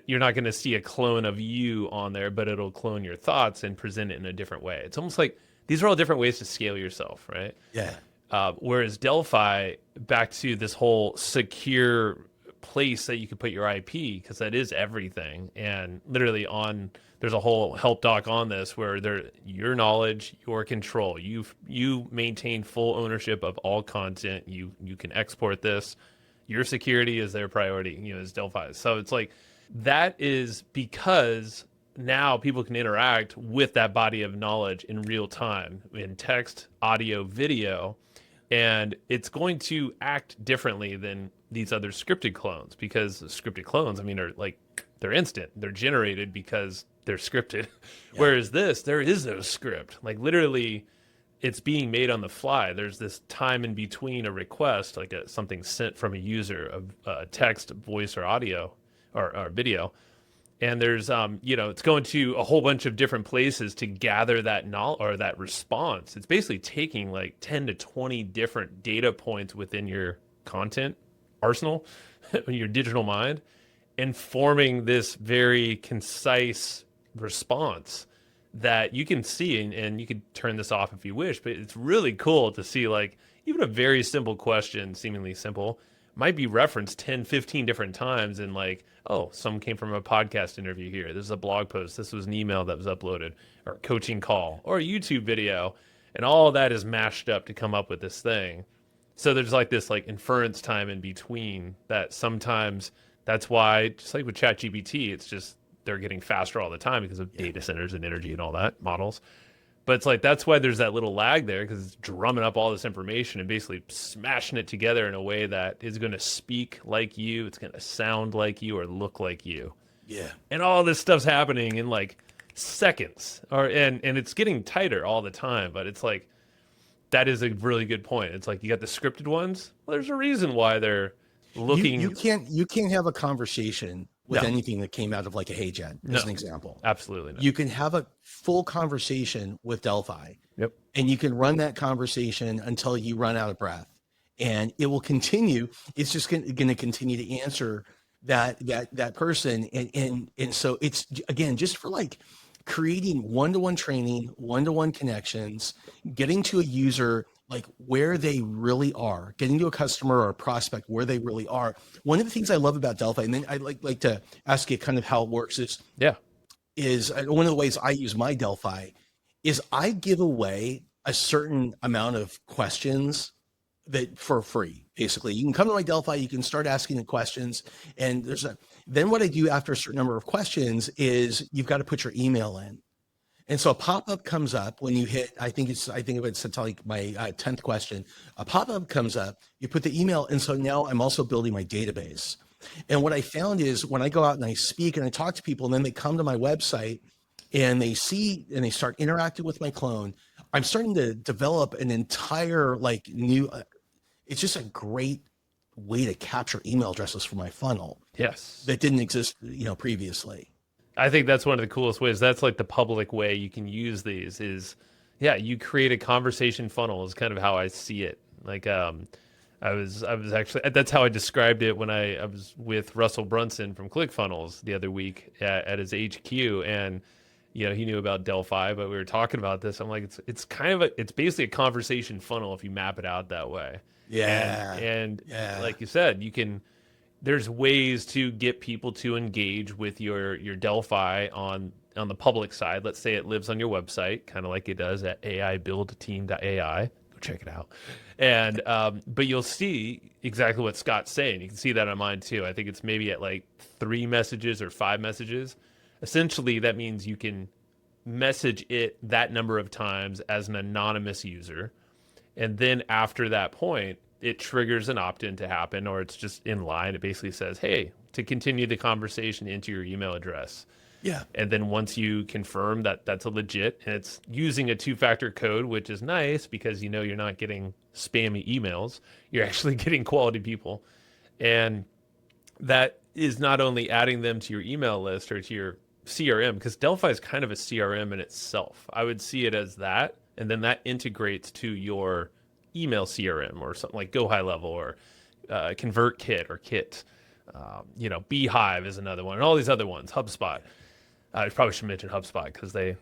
you're not going to see a clone of you on there, but it'll clone your thoughts and present it in a different way. It's almost like these are all different ways to scale yourself, right? Yeah. Whereas Delphi, back to this whole secure place that you could put your IP, because that is everything. And literally there's a whole help doc on this where your knowledge, your control, you maintain full ownership of all content. You can export this. Your security is their priority, is Delphi's. So it's like, that is because now people can interact with that body of knowledge in real time in text, audio, video, and it's going to act differently than these other scripted clones, because scripted clones, they're instant. They're generated because they're scripted. Yeah. Whereas there is no script. Like literally, it's being made on the fly. There's this time in between a request, like something sent from a user of text, voice, or audio, or video. And there's, it's going to a whole bunch of different places to gather that knowledge or that response. It's basically taking like 10 to 20 different data points within your content arsenal, your digital mind, and forming this very concise response that you can see. And you can turn this off if you wish, but it's really cool to see like even a very simple question, seemingly simple, might be referenced 10, 15 different times, and like, oh, some came from a podcast interview here. This is a blog post. This was an email that was uploaded, or a coaching call, or a YouTube video. And all that is mashed up to come up with this thing. So there's like this like inference time in between that sometimes that's why, just like with ChatGPT, it's just they're getting faster all the time because of data centers and energy and all that models. But it's like, that's why there's that little lag there, because it's drumming up all this information and basically smashing it together in a way that is going to speak like you. It's going to sound like you or look like you. Yeah. And all this stuff's happening in like seconds, and it's getting tighter all the time. But it's like, that is a really good point. It's like, you got the scripted ones. Well, there's a reason why they're looking. You can't have a conversation with anything that came out of like a HeyGen, as an example. Absolutely not. You can have a full conversation with Delphi. Yep. And you can run that conversation until you run out of breath, and it will continue. It's just going to continue to answer that person. And so it's, again, just for like creating one-to-one training, one-to-one connections, getting to a user like where they really are, getting to a customer or a prospect where they really are. One of the things I love about Delphi, and then I'd like to ask you kind of how it works, is one of the ways I use my Delphi is I give away a certain amount of questions that for free. Basically, you can come to my Delphi, you can start asking the questions, and then what I do after a certain number of questions is you've got to put your email in. And so a pop-up comes up when you hit, I think it's like my 10th question, a pop-up comes up, you put the email. And so now I'm also building my database. And what I found is when I go out and I speak and I talk to people, and then they come to my website and they see, and they start interacting with my clone, I'm starting to develop an entire like new, it's just a great way to capture email addresses for my funnel. Yes. That didn't exist, previously. I think that's one of the coolest ways. That's like the public way you can use these is, you create a conversation funnel is kind of how I see it. Like, I was actually, that's how I described it when I was with Russell Brunson from ClickFunnels the other week at his HQ, and he knew about Delphi, but we were talking about this. I'm like, it's kind of it's basically a conversation funnel if you map it out that way. Yeah. And Yeah. like you said, there's ways to get people to engage with your Delphi on the public side. Let's say it lives on your website, kind of like it does at AIBuildTeam.ai. Go check it out. And but you'll see exactly what Scott's saying. You can see that on mine too. I think it's maybe at like 3 messages or 5 messages. Essentially, that means you can message it that number of times as an anonymous user. And then after that point, it triggers an opt-in to happen, or it's just in line. It basically says, hey, to continue the conversation, into your email address. Yeah. And then once you confirm that that's a legit, and it's using a 2-factor code, which is nice because you're not getting spammy emails. You're actually getting quality people. And that is not only adding them to your email list or to your CRM, because Delphi is kind of a CRM in itself. I would see it as that, and then that integrates to your email CRM or something like Go High Level or ConvertKit or Kit. Beehive is another one, and all these other ones. HubSpot. I probably should mention HubSpot because they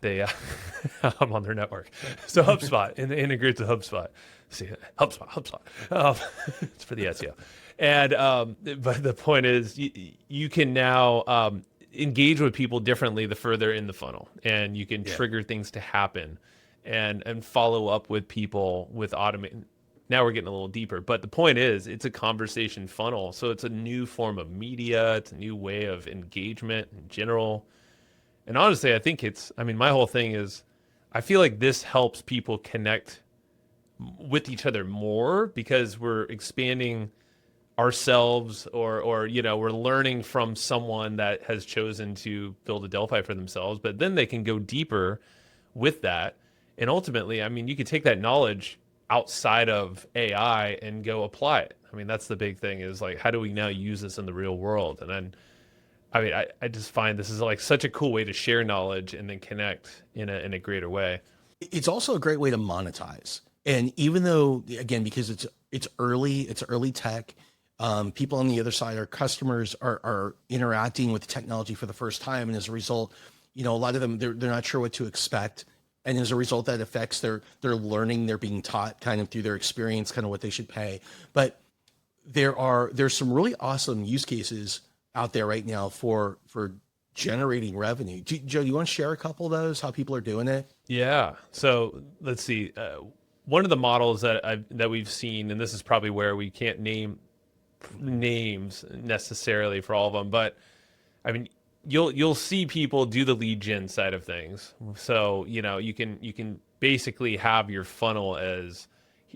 I'm on their network. So HubSpot and it integrates to HubSpot. See, HubSpot. It's for the SEO. And but the point is, you can now engage with people differently the further in the funnel, and you can trigger things to happen, and follow up with people with automate. Now we're getting a little deeper, but the point is, it's a conversation funnel, so it's a new form of media. It's a new way of engagement in general. And honestly, I think my whole thing is, I feel like this helps people connect with each other more because we're expanding ourselves or we're learning from someone that has chosen to build a Delphi for themselves, but then they can go deeper with that. And ultimately, you can take that knowledge outside of AI and go apply it. That's the big thing is like, how do we now use this in the real world? And then I just find this is like such a cool way to share knowledge and then connect in a greater way. It's also a great way to monetize. And even though, again, because it's early tech, people on the other side, our customers are interacting with the technology for the first time. And as a result, a lot of them, they're not sure what to expect. And as a result, that affects their learning. They're being taught kind of through their experience, kind of what they should pay. But there's some really awesome use cases out there right now for generating revenue. Joe, do you want to share a couple of those, how people are doing it? Yeah. So let's see. One of the models that we've seen, and this is probably where we can't name names necessarily for all of them, but you'll see people do the lead gen side of things. So you can basically have your funnel as,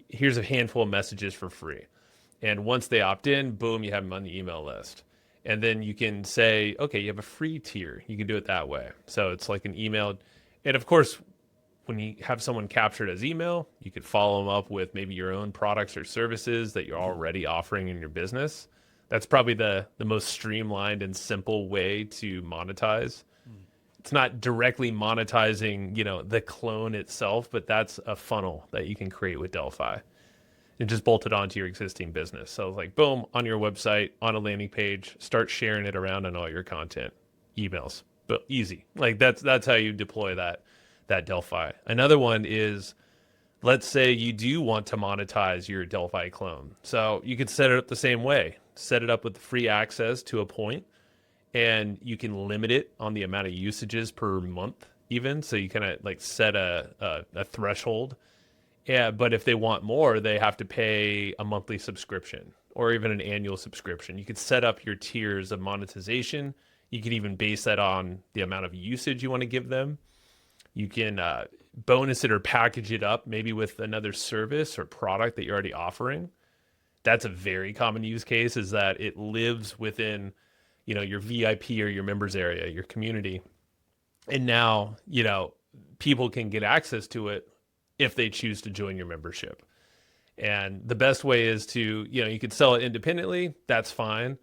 here's a handful of messages for free, and once they opt in, boom, you have them on the email list. And then you can say, okay, you have a free tier. You can do it that way. So it's like an email. And of course, when you have someone captured as email, you could follow them up with maybe your own products or services that you're already offering in your business. That's probably the most streamlined and simple way to monetize. It's not directly monetizing, the clone itself, but that's a funnel that you can create with Delphi and just bolt it onto your existing business. So like, boom, on your website, on a landing page, start sharing it around on all your content, emails, but easy. Like that's how you deploy that Delphi. Another one is, let's say you do want to monetize your Delphi clone. So you could set it up the same way, set it up with free access to a point, and you can limit it on the amount of usages per month even. So you kind of like set a threshold. Yeah, but if they want more, they have to pay a monthly subscription or even an annual subscription. You could set up your tiers of monetization. You can even base that on the amount of usage you want to give them. You can bonus it or package it up maybe with another service or product that you're already offering. That's a very common use case, is that it lives within, your VIP or your members area, your community. And now, people can get access to it if they choose to join your membership. And the best way is to, you could sell it independently. That's fine.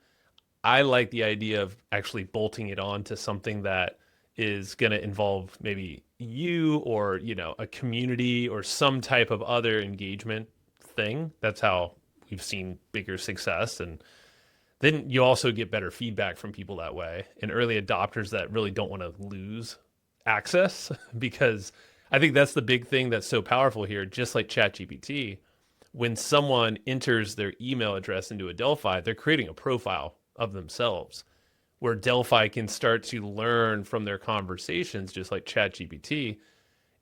I like the idea of actually bolting it on to something that is going to involve maybe you or, a community or some type of other engagement thing. That's how we've seen bigger success. And then you also get better feedback from people that way, and early adopters that really don't want to lose access because I think that's the big thing that's so powerful here. Just like ChatGPT, when someone enters their email address into a Delphi, they're creating a profile of themselves where Delphi can start to learn from their conversations, just like ChatGPT.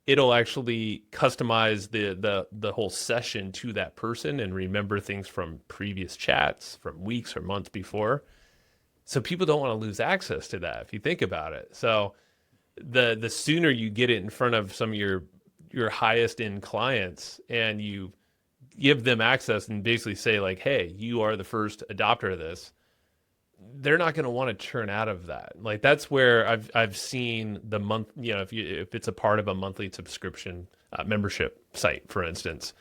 It'll actually customize the whole session to that person and remember things from previous chats from weeks or months before. So people don't want to lose access to that if you think about it. So the sooner you get it in front of some of your highest end clients and you give them access and basically say like, hey, you are the first adopter of this, they're not going to want to churn out of that. Like that's where I've seen the month, if it's a part of a monthly subscription membership site, for instance,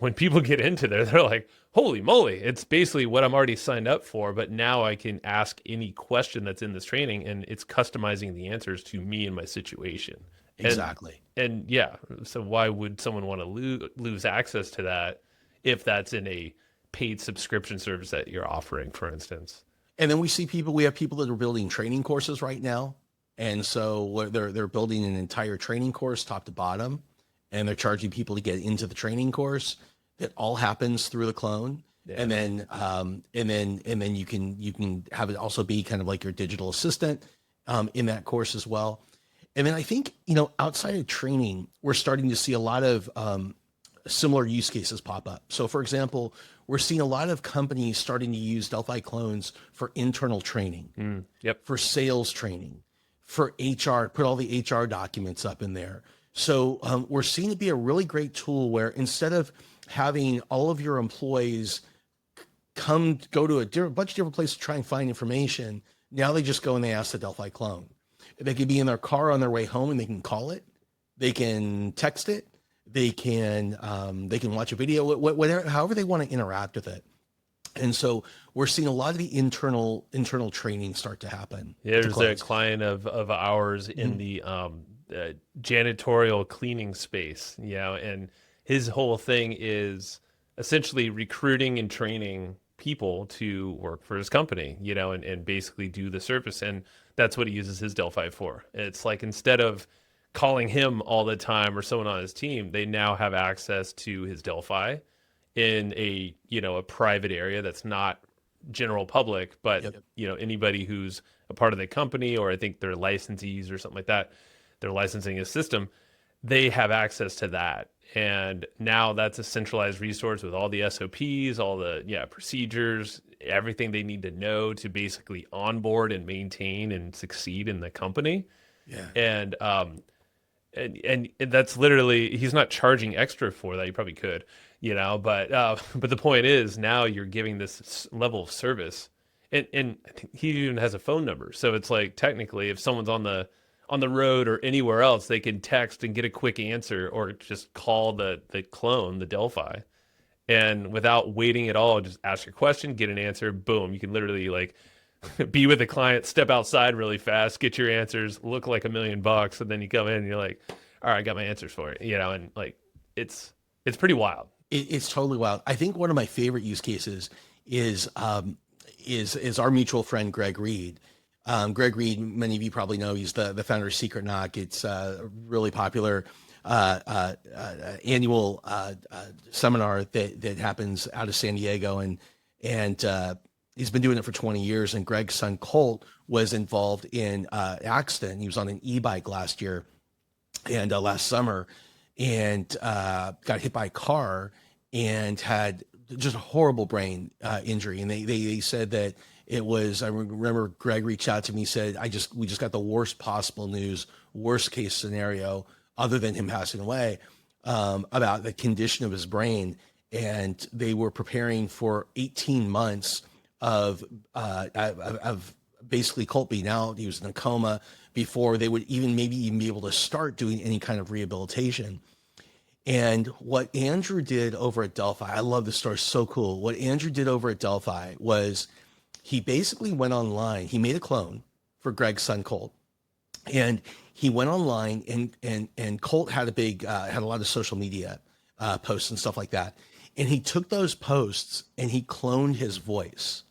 when people get into there, they're like, holy moly, it's basically what I'm already signed up for, but now I can ask any question that's in this training and it's customizing the answers to me and my situation. Exactly. And yeah, so why would someone want to lose access to that if that's in a paid subscription service that you're offering, for instance? And then we have people that are building training courses right now. And so they're building an entire training course top to bottom, and they're charging people to get into the training course. That all happens through the clone. Yeah. And then you can have it also be kind of like your digital assistant in that course as well. And then I think, outside of training, we're starting to see a lot of similar use cases pop up. So for example, we're seeing a lot of companies starting to use Delphi clones for internal training, for sales training, for HR, put all the HR documents up in there. So we're seeing it be a really great tool where instead of having all of your employees go to a bunch of different places to try and find information, now they just go and they ask the Delphi clone. They could be in their car on their way home and they can call it, they can text it, they can watch a video, whatever, however they want to interact with it. And so we're seeing a lot of the internal training start to happen. Yeah, there's a client of ours in the janitorial cleaning space, and his whole thing is essentially recruiting and training people to work for his company, and basically do the service. And that's what he uses his Delphi for. It's like, instead of calling him all the time or someone on his team, they now have access to his Delphi in a private area that's not general public, but anybody who's a part of the company, or I think they're licensees or something like that, they're licensing a system, they have access to that. And now that's a centralized resource with all the SOPs, all the procedures, everything they need to know to basically onboard and maintain and succeed in the company. Yeah. And that's literally, he's not charging extra for that. He probably could, but the point is, now you're giving this level of service, and I think he even has a phone number. So it's like, technically, if someone's on the road or anywhere else, they can text and get a quick answer, or just call the clone, the Delphi, and without waiting at all, just ask your question, get an answer, boom. You can literally like be with the client, step outside really fast, get your answers, look like $1 million, and then you come in and you're like, all right, I got my answers for it, and like it's pretty wild. It's totally wild. I think one of my favorite use cases is our mutual friend Greg Reed. Greg Reed, many of you probably know, he's the founder of Secret Knock. It's a really popular annual seminar that happens out of San Diego, and he's been doing it for 20 years. And Greg's son Colt was involved in accident. He was on an e-bike last year and last summer, and got hit by a car and had just a horrible brain injury. And they said that it was, I remember Greg reached out to me, said, we just got the worst possible news, worst case scenario, other than him passing away, about the condition of his brain. And they were preparing for 18 months of basically Colt being out. He was in a coma before they would maybe even be able to start doing any kind of rehabilitation. And what Andrew did over at Delphi, I love this story, so cool. What Andrew did over at Delphi was he basically went online. He made a clone for Greg's son Colt, and he went online, and Colt had a lot of social media posts and stuff like that. And he took those posts and he cloned his voice.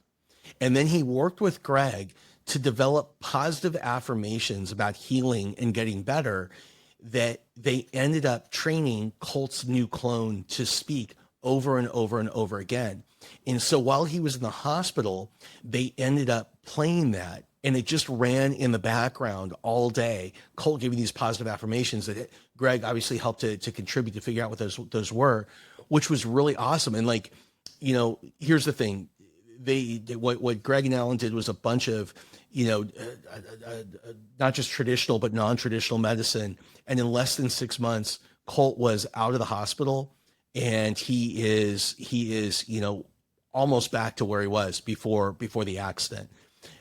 And then he worked with Greg to develop positive affirmations about healing and getting better that they ended up training Colt's new clone to speak over and over and over again. And so while he was in the hospital, they ended up playing that, and it just ran in the background all day. Colt giving these positive affirmations that Greg obviously helped to contribute to figure out what those were, which was really awesome. And like, you know, here's the thing. What Greg and Alan did was a bunch of, you know, not just traditional, but non-traditional medicine. And in less than 6 months, Colt was out of the hospital, and he is, you know, almost back to where he was before the accident.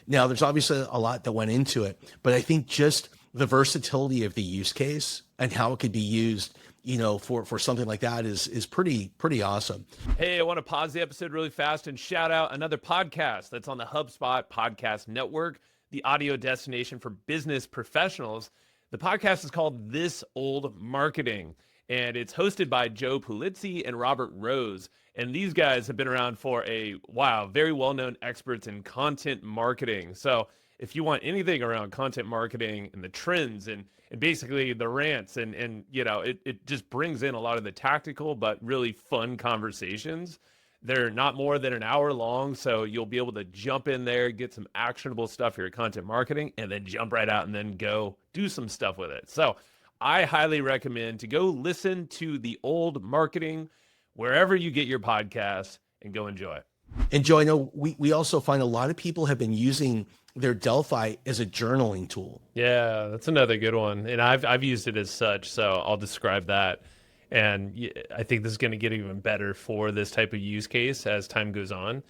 Now, there's obviously a lot that went into it, but I think just the versatility of the use case and how it could be used, you know, for something like that is pretty awesome. Hey, I want to pause the episode really fast and shout out another podcast that's on the HubSpot Podcast Network, the audio destination for business professionals. The podcast is called This Old Marketing, and it's hosted by Joe Pulizzi and Robert Rose. And these guys have been around for a while, very well-known experts in content marketing. So if you want anything around content marketing and the trends and basically the rants and you know, it just brings in a lot of the tactical but really fun conversations. They're not more than an hour long, so you'll be able to jump in there, get some actionable stuff here at content marketing, and then jump right out and then go do some stuff with it. So I highly recommend to go listen to The Old Marketing wherever you get your podcasts and go enjoy it. And Joe, I know we also find a lot of people have been using their Delphi as a journaling tool. Yeah, that's another good one. And I've used it as such, so I'll describe that. And I think this is going to get even better for this type of use case as time goes on,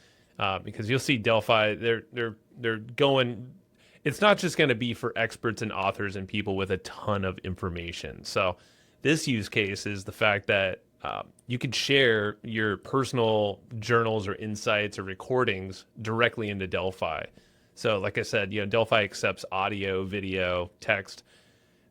because you'll see Delphi, they're going, it's not just going to be for experts and authors and people with a ton of information. So this use case is the fact that you could share your personal journals or insights or recordings directly into Delphi. So like I said, you know, Delphi accepts audio, video, text.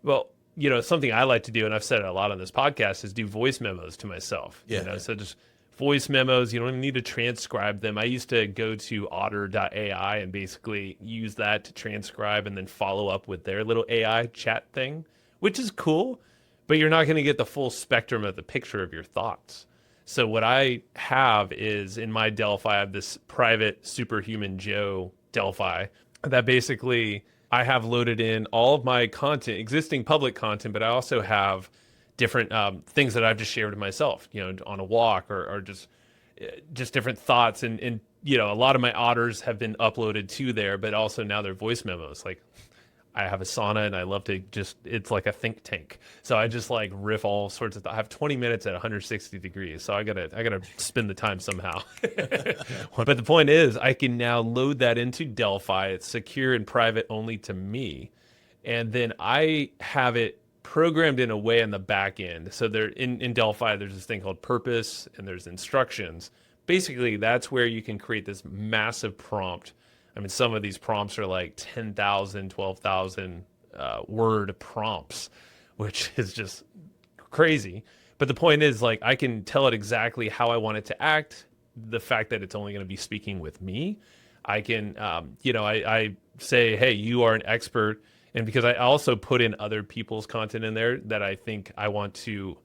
Well, you know, something I like to do, and I've said it a lot on this podcast, is do voice memos to myself. Yeah. You know, so just voice memos, you don't even need to transcribe them. I used to go to otter.ai and basically use that to transcribe and then follow up with their little AI chat thing, which is cool, but you're not going to get the full spectrum of the picture of your thoughts. So what I have is in my Delphi, I have this private Superhuman Joe Delphi that basically I have loaded in all of my content, existing public content, but I also have different things that I've just shared with myself, you know, on a walk or just different thoughts. And, you know, a lot of my otters have been uploaded to there, but also now they're voice memos. Like I have a sauna and I love to it's like a think tank. So I just like riff all sorts of, I have 20 minutes at 160 degrees. So I gotta spend the time somehow. But the point is I can now load that into Delphi. It's secure and private only to me. And then I have it programmed in a way on the back end. So there in Delphi, there's this thing called purpose and there's instructions. Basically that's where you can create this massive prompt. I mean, some of these prompts are like 10,000, 12,000 word prompts, which is just crazy. But the point is, like, I can tell it exactly how I want it to act. The fact that it's only going to be speaking with me, I can, you know, I say, hey, you are an expert. And because I also put in other people's content in there that I think I want to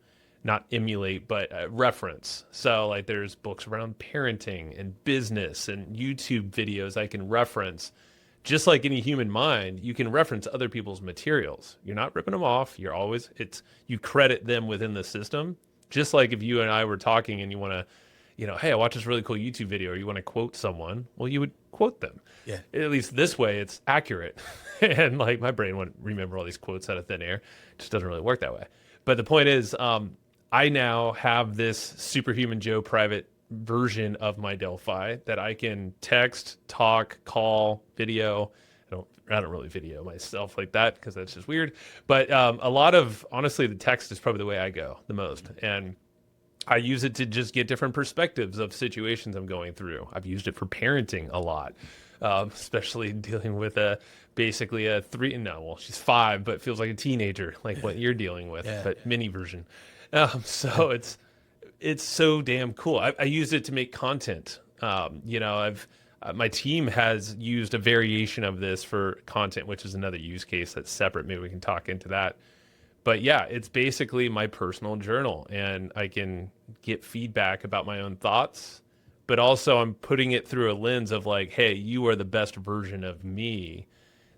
not emulate, but reference. So like there's books around parenting and business and YouTube videos I can reference. Just like any human mind, you can reference other people's materials. You're not ripping them off. You're always, you credit them within the system. Just like if you and I were talking and you want to, you know, hey, I watched this really cool YouTube video, or you want to quote someone, well, you would quote them. Yeah. At least this way it's accurate. And like my brain wouldn't remember all these quotes out of thin air. It just doesn't really work that way. But the point is, I now have this Superhuman Joe private version of my Delphi that I can text, talk, call, video. I don't really video myself like that because that's just weird. But a lot of, honestly, the text is probably the way I go the most. And I use it to just get different perspectives of situations I'm going through. I've used it for parenting a lot, especially dealing with basically she's 5, but feels like a teenager, like what you're dealing with, but mini version. So it's so damn cool. I use it to make content. I've my team has used a variation of this for content, which is another use case that's separate. Maybe we can talk into that. But yeah, it's basically my personal journal, and I can get feedback about my own thoughts, but also I'm putting it through a lens of like, hey, you are the best version of me.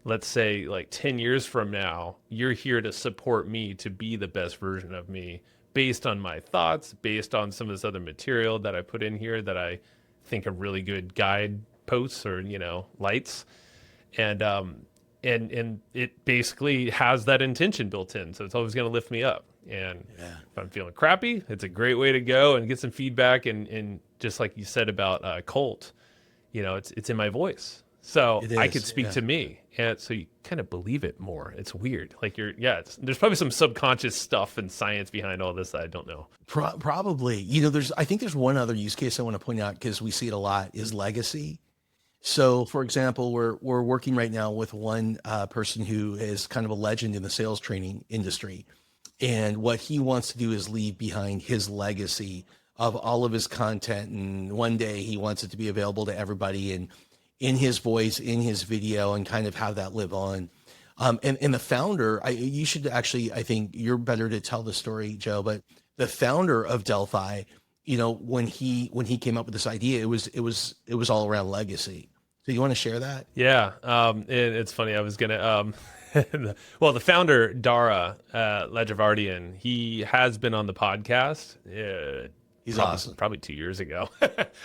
Let's say like 10 years from now, you're here to support me to be the best version of me based on my thoughts, based on some of this other material that I put in here that I think are really good guide posts or, lights. And it basically has that intention built in. So it's always going to lift me up. And if I'm feeling crappy, it's a great way to go and get some feedback. And just like you said about Colt, it's in my voice. So I could speak to me. And so you kind of believe it more. It's weird. Like there's probably some subconscious stuff and science behind all this that I don't know. Probably, I think there's one other use case I want to point out because we see it a lot is legacy. So, for example, we're working right now with one person who is kind of a legend in the sales training industry. And what he wants to do is leave behind his legacy of all of his content. And one day he wants it to be available to everybody and in his voice, in his video, and kind of have that live on. And the founder, you should actually, I think you're better to tell the story, Joe, but the founder of Delphi, when he came up with this idea, it was all around legacy. So you want to share that? Yeah. And it's funny. I was going to, well, the founder, Dara Lejavardian, he has been on the podcast. He's awesome. Probably 2 years ago.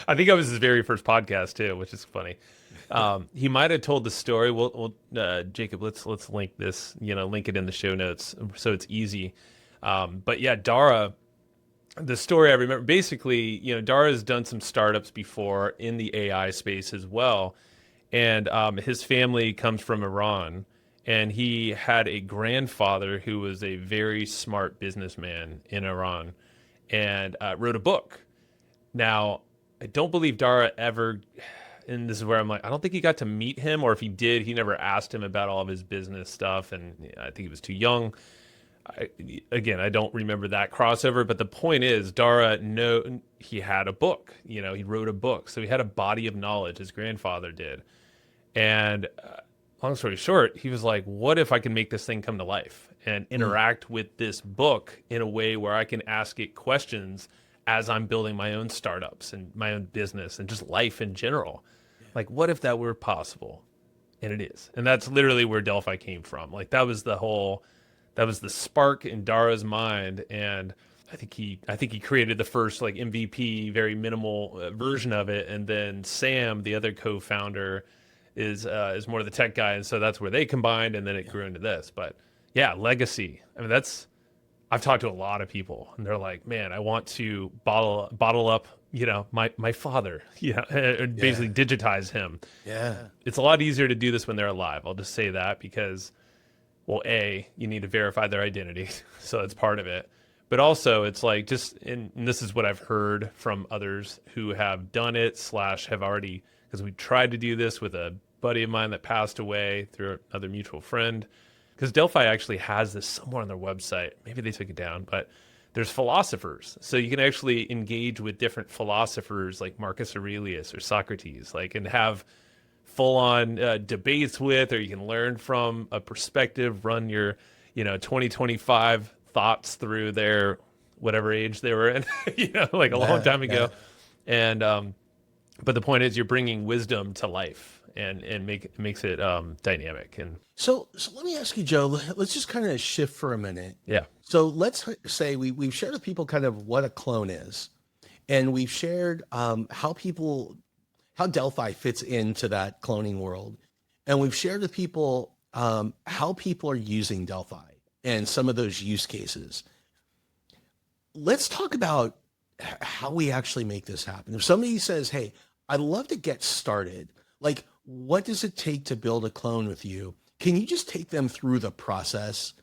I think I was his very first podcast too, which is funny. He might have told the story. We'll Jacob, let's link this, link it in the show notes so it's easy. But yeah, Dara, the story I remember, basically, Dara has done some startups before in the AI space as well. And his family comes from Iran, and he had a grandfather who was a very smart businessman in Iran and wrote a book. Now, I don't believe Dara ever, and this is where I'm like, I don't think he got to meet him, or if he did, he never asked him about all of his business stuff, and I think he was too young. I don't remember that crossover, but the point is, Dara, he had a book. He wrote a book, so he had a body of knowledge. His grandfather did, and long story short, he was like, "What if I can make this thing come to life and interact with this book in a way where I can ask it questions as I'm building my own startups and my own business and just life in general? Like, what if that were possible?" And it is, and that's literally where Delphi came from. Like that was the spark in Dara's mind, and I think he created the first like MVP, very minimal version of it, and then Sam, the other co-founder, is more of the tech guy, and so that's where they combined, and then it grew into this. But yeah, legacy. I mean, I've talked to a lot of people, and they're like, man, I want to bottle up, my father, and basically digitize him. Yeah, it's a lot easier to do this when they're alive. I'll just say that because, well, you need to verify their identity, so that's part of it. But also, it's like and this is what I've heard from others who have done it / have already, because we tried to do this with a buddy of mine that passed away through another mutual friend. Because Delphi actually has this somewhere on their website. Maybe they took it down, but there's philosophers. So you can actually engage with different philosophers like Marcus Aurelius or Socrates, and have full-on debates with, or you can learn from a perspective, run your 2025 thoughts through their whatever age they were in like a long time ago. And but the point is, you're bringing wisdom to life and makes it dynamic. And so let me ask you, Joe, let's just kind of shift for a minute. Yeah. So let's say we've shared with people kind of what a clone is, and we've shared how Delphi fits into that cloning world. And we've shared with people how people are using Delphi and some of those use cases. Let's talk about how we actually make this happen. If somebody says, hey, I'd love to get started, like, what does it take to build a clone with you? Can you just take them through the process,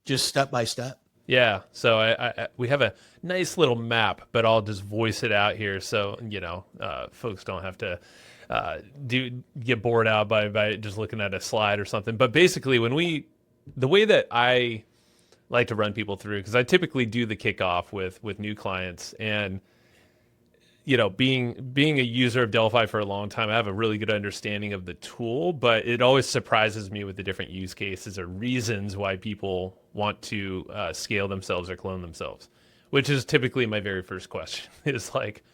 just step by step? Yeah. So we have a nice little map, but I'll just voice it out here. So, folks don't have to get bored out by just looking at a slide or something. But basically the way that I like to run people through, because I typically do the kickoff with new clients. And being a user of Delphi for a long time, I have a really good understanding of the tool, but it always surprises me with the different use cases or reasons why people want to scale themselves or clone themselves, which is typically my very first question is like,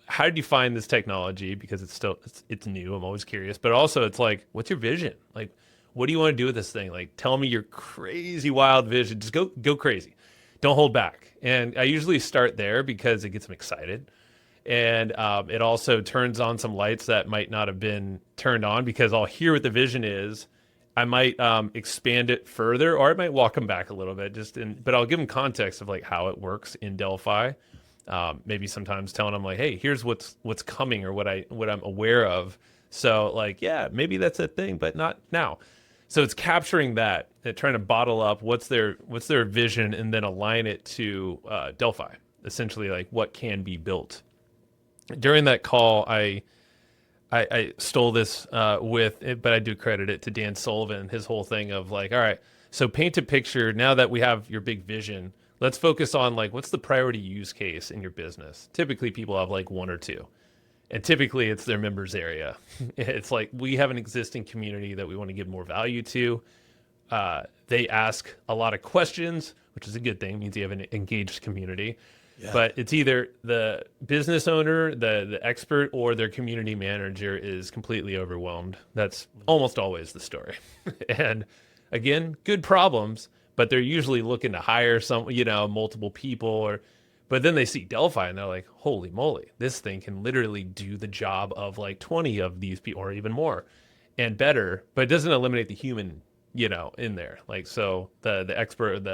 how did you find this technology? Because it's new. I'm always curious, but also it's like, what's your vision? Like, what do you want to do with this thing? Like, tell me your crazy wild vision. Just go crazy. Don't hold back. And I usually start there because it gets them excited. And it also turns on some lights that might not have been turned on, because I'll hear what the vision is. I might expand it further, or I might walk them back a little bit, but I'll give them context of like how it works in Delphi. Maybe sometimes telling them like, hey, here's what's coming, or what I'm aware of. So like, yeah, maybe that's a thing, but not now. So it's capturing that and trying to bottle up what's their vision, and then align it to Delphi, essentially like what can be built. During that call, I stole this but I do credit it to Dan Sullivan, his whole thing of like, all right, so paint a picture. Now that we have your big vision, let's focus on like, what's the priority use case in your business? Typically people have like one or two, and typically it's their members area. It's like, we have an existing community that we want to give more value to. They ask a lot of questions, which is a good thing. It means you have an engaged community. Yeah. But it's either the business owner, the expert, or their community manager is completely overwhelmed. That's almost always the story. And again, good problems, but they're usually looking to hire multiple people, but then they see Delphi and they're like, holy moly, this thing can literally do the job of like 20 of these people or even more and better, but it doesn't eliminate the human, in there. Like, so the expert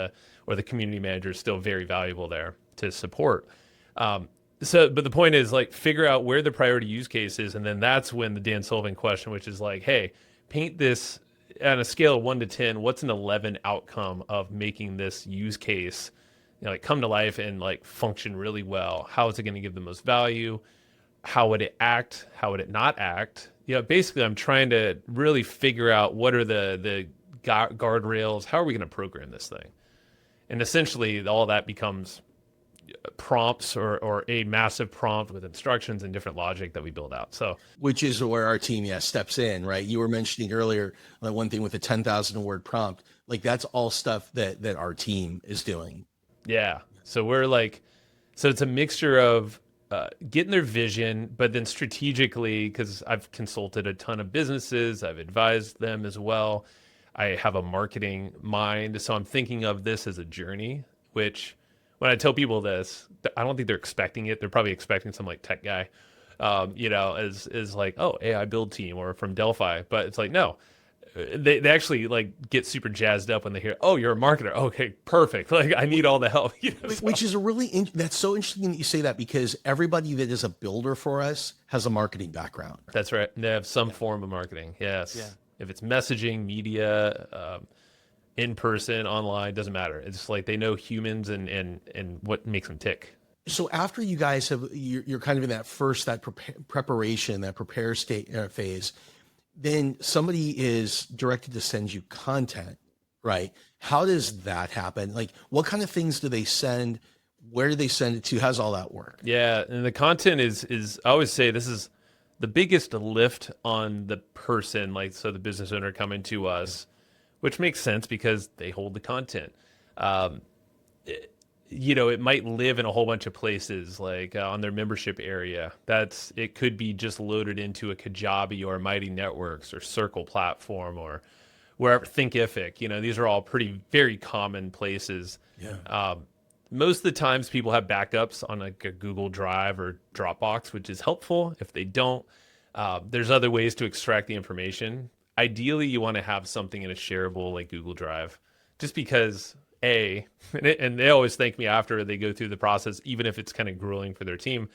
or the community manager is still very valuable there to support. But the point is like, figure out where the priority use case is. And then that's when the Dan Sullivan question, which is like, hey, paint this on a scale of 1 to 10, what's an 11 outcome of making this use case, like come to life and like function really well? How is it going to give the most value? How would it act? How would it not act? Basically I'm trying to really figure out what are the guardrails. How are we going to program this thing? And essentially all that becomes prompts or a massive prompt with instructions and different logic that we build out. So, which is where our team steps in, right? You were mentioning earlier like one thing with a 10,000 word prompt, like that's all stuff that our team is doing. Yeah. So it's a mixture of getting their vision, but then strategically, because I've consulted a ton of businesses, I've advised them as well. I have a marketing mind, so I'm thinking of this as a journey, which when I tell people this, I don't think they're expecting it. They're probably expecting some like tech guy, is like, oh, AI build team or from Delphi. But it's like, no, they actually like get super jazzed up when they hear, oh, you're a marketer. Okay, perfect. Like I need all the help. Which is that's so interesting that you say that, because everybody that is a builder for us has a marketing background. That's right. They have some form of marketing. Yes. Yeah. If it's messaging, media, in person, online, doesn't matter. It's like they know humans and what makes them tick. So after you guys you're kind of in that preparation, that prepare phase, then somebody is directed to send you content, right? How does that happen? Like, what kind of things do they send? Where do they send it to? How's all that work? Yeah, and the content is I always say this is the biggest lift on the person, like so the business owner coming to us, which makes sense because they hold the content. It might live in a whole bunch of places, like on their membership area. It could be just loaded into a Kajabi or Mighty Networks or Circle platform or wherever, Thinkific. These are all very common places. Yeah. Most of the times people have backups on like a Google Drive or Dropbox, which is helpful. If they don't, there's other ways to extract the information. Ideally, you want to have something in a shareable like Google Drive, just because and they always thank me after they go through the process, even if it's kind of grueling for their team.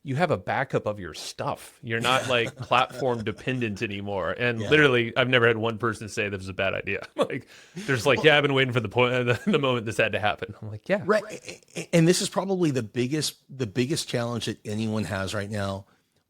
You have a backup of your stuff. You're not like platform dependent anymore. And literally, I've never had one person say this is a bad idea. Like, there's like, I've been waiting for the moment this had to happen. I'm like, yeah, right. And this is probably the biggest challenge that anyone has right now.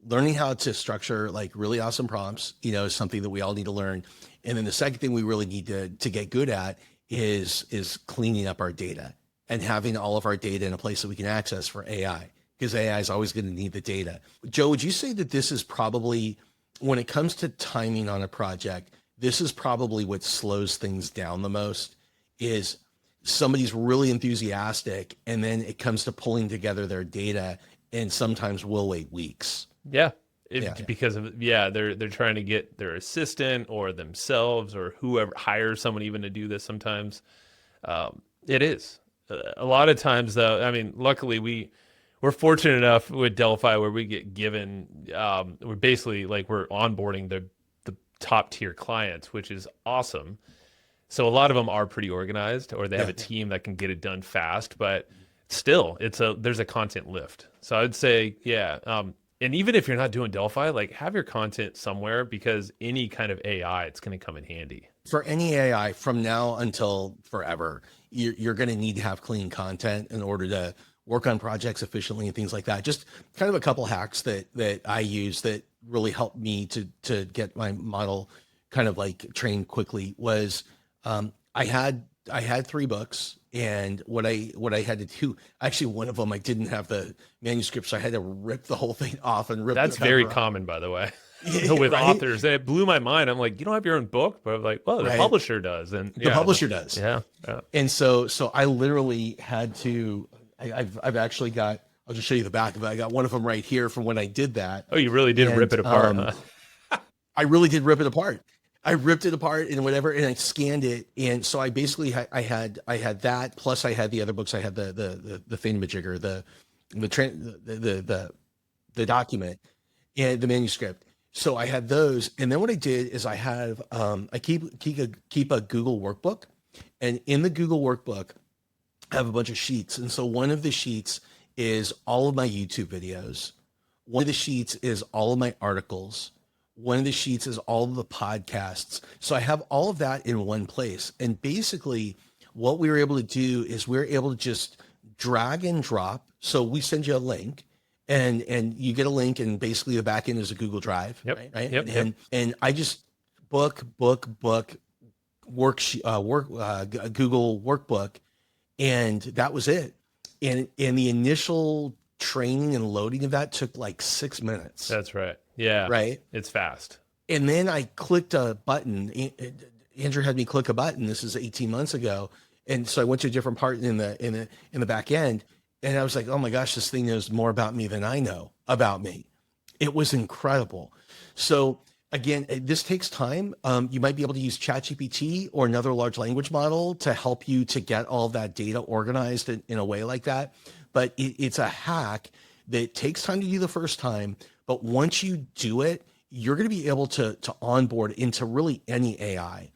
Learning how to structure like really awesome prompts, is something that we all need to learn. And then the second thing we really need to get good at is cleaning up our data and having all of our data in a place that we can access for AI, because AI is always going to need the data. Joe, would you say that this is probably, when it comes to timing on a project, this is probably what slows things down the most? Is somebody's really enthusiastic and then it comes to pulling together their data, and sometimes we'll wait weeks. Yeah. Yeah. Because of they're trying to get their assistant or themselves or whoever hires someone even to do this sometimes. It is. A lot of times though, I mean, luckily we're fortunate enough with Delphi where we get given, we're basically like we're onboarding the top tier clients, which is awesome. So a lot of them are pretty organized, or they have a team that can get it done fast, but still there's a content lift. So I'd say, and even if you're not doing Delphi, like have your content somewhere, because any kind of AI, it's going to come in handy. For any AI from now until forever, you're going to need to have clean content in order to work on projects efficiently and things like that. Just kind of a couple hacks that I use that really helped me to get my model kind of like trained quickly was, I had 3 books, and what I had to do, actually one of them I didn't have the manuscript, so I had to rip the whole thing off and rip. That's the cover very off. common, by the way. With authors, it blew my mind. I'm like, you don't have your own book, but I'm like, well, the publisher does, and the publisher does. Yeah. And so I literally had to. I've actually got. I'll just show you the back of it. I got one of them right here from when I did that. Oh, you really did rip it apart, huh? I really did rip it apart. I ripped it apart and whatever, and I scanned it. And so I basically I had that, plus I had the other books. I had the thingamajigger, the document, and the manuscript. So I had those, and then what I did is I have I keep a Google workbook, and in the Google workbook, I have a bunch of sheets. And so one of the sheets is all of my YouTube videos. One of the sheets is all of my articles. One of the sheets is all of the podcasts. So I have all of that in one place. And basically what we were able to do is we were able to just drag and drop. So we send you a link, and you get a link, and basically the back end is a Google Drive. Yep. Right. Yep. And I just book Google workbook. And that was it. And the initial training and loading of that took like 6 minutes. That's right. Yeah. Right. It's fast. And then I clicked a button. Andrew had me click a button. This is 18 months ago. And so I went to a different part in the back end, and I was like, oh my gosh, this thing knows more about me than I know about me. It was incredible. So again, this takes time. You might be able to use ChatGPT or another large language model to help you to get all that data organized in a way like that. But it's a hack that takes time to do the first time. But once you do it, you're going to be able to onboard into really any AI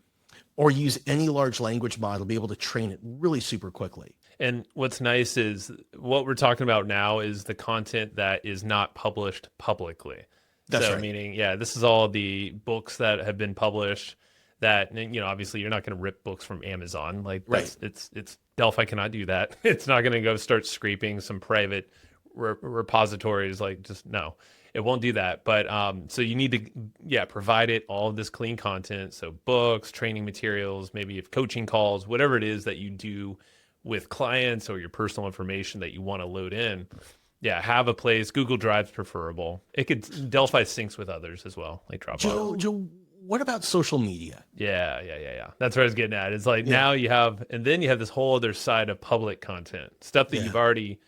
or use any large language model, be able to train it really super quickly. And what's nice is what we're talking about now is the content that is not published publicly. That's right. Meaning, this is all the books that have been published that, obviously you're not going to rip books from Amazon. Like it's Delphi cannot do that. It's not going to go start scraping some private repositories. Like just no, it won't do that. But so you need to, provide it all of this clean content. So books, training materials, maybe if coaching calls, whatever it is that you do with clients or your personal information that you want to load in. Yeah, have a place. Google Drive's preferable. Delphi syncs with others as well, like Dropbox. Joe, what about social media? Yeah. That's what I was getting at. It's like now you have this whole other side of public content, stuff that you've already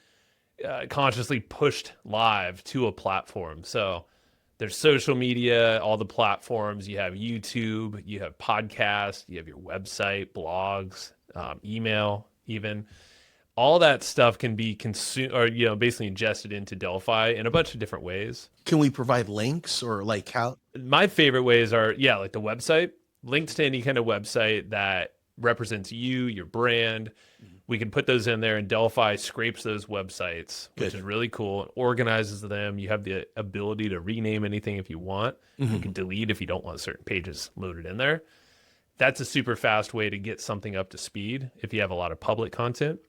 consciously pushed live to a platform. So there's social media, all the platforms. You have YouTube, you have podcasts, you have your website, blogs, email, even. All that stuff can be consumed or, basically ingested into Delphi in a bunch of different ways. Can we provide links or like how? My favorite ways are, like the website, links to any kind of website that represents you, your brand. We can put those in there, and Delphi scrapes those websites, which is really cool. It organizes them. You have the ability to rename anything if you want. You can delete if you don't want certain pages loaded in there. That's a super fast way to get something up to speed if you have a lot of public content.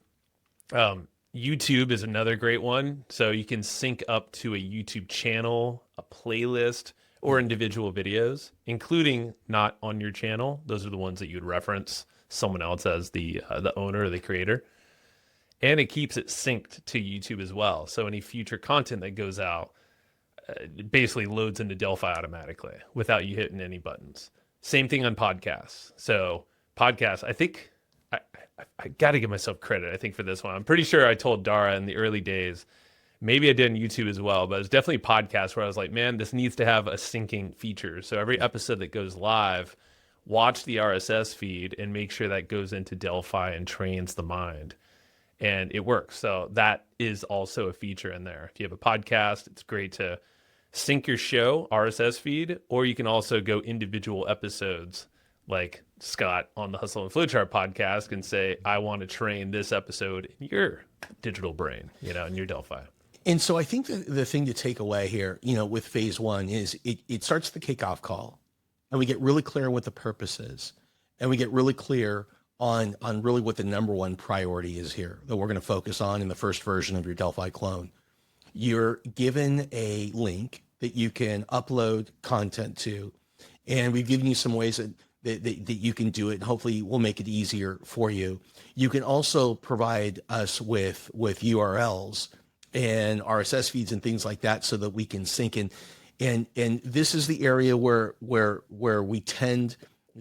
YouTube is another great one. So you can sync up to a YouTube channel, a playlist, or individual videos, including not on your channel. Those are the ones that you would reference. someone else as the owner or the creator. And it keeps it synced to YouTube as well. So any future content that goes out, it basically loads into Delphi automatically without you hitting any buttons. Same thing on podcasts. So podcasts, I think I got to give myself credit, I think, for this one. I'm pretty sure I told Dara in the early days, maybe I did on YouTube as well, but it's definitely podcasts where I was like, man, this needs to have a syncing feature. So every episode that goes live, watch the RSS feed and make sure that goes into Delphi and trains the mind. And it works. So that is also a feature in there. If you have a podcast, it's great to sync your show RSS feed, or you can also go individual episodes like Scott on the Hustle and Flowchart podcast and say, I want to train this episode in your digital brain, in your Delphi. And so I think the thing to take away here, with phase one is it starts the kickoff call, and we get really clear on what the purpose is, and we get really clear on really what the number one priority is here that we're going to focus on in the first version of your Delphi clone. You're given a link that you can upload content to, and we've given you some ways that you can do it, and hopefully we'll make it easier for you. You can also provide us with URLs and RSS feeds and things like that so that we can sync in. And this is the area where we tend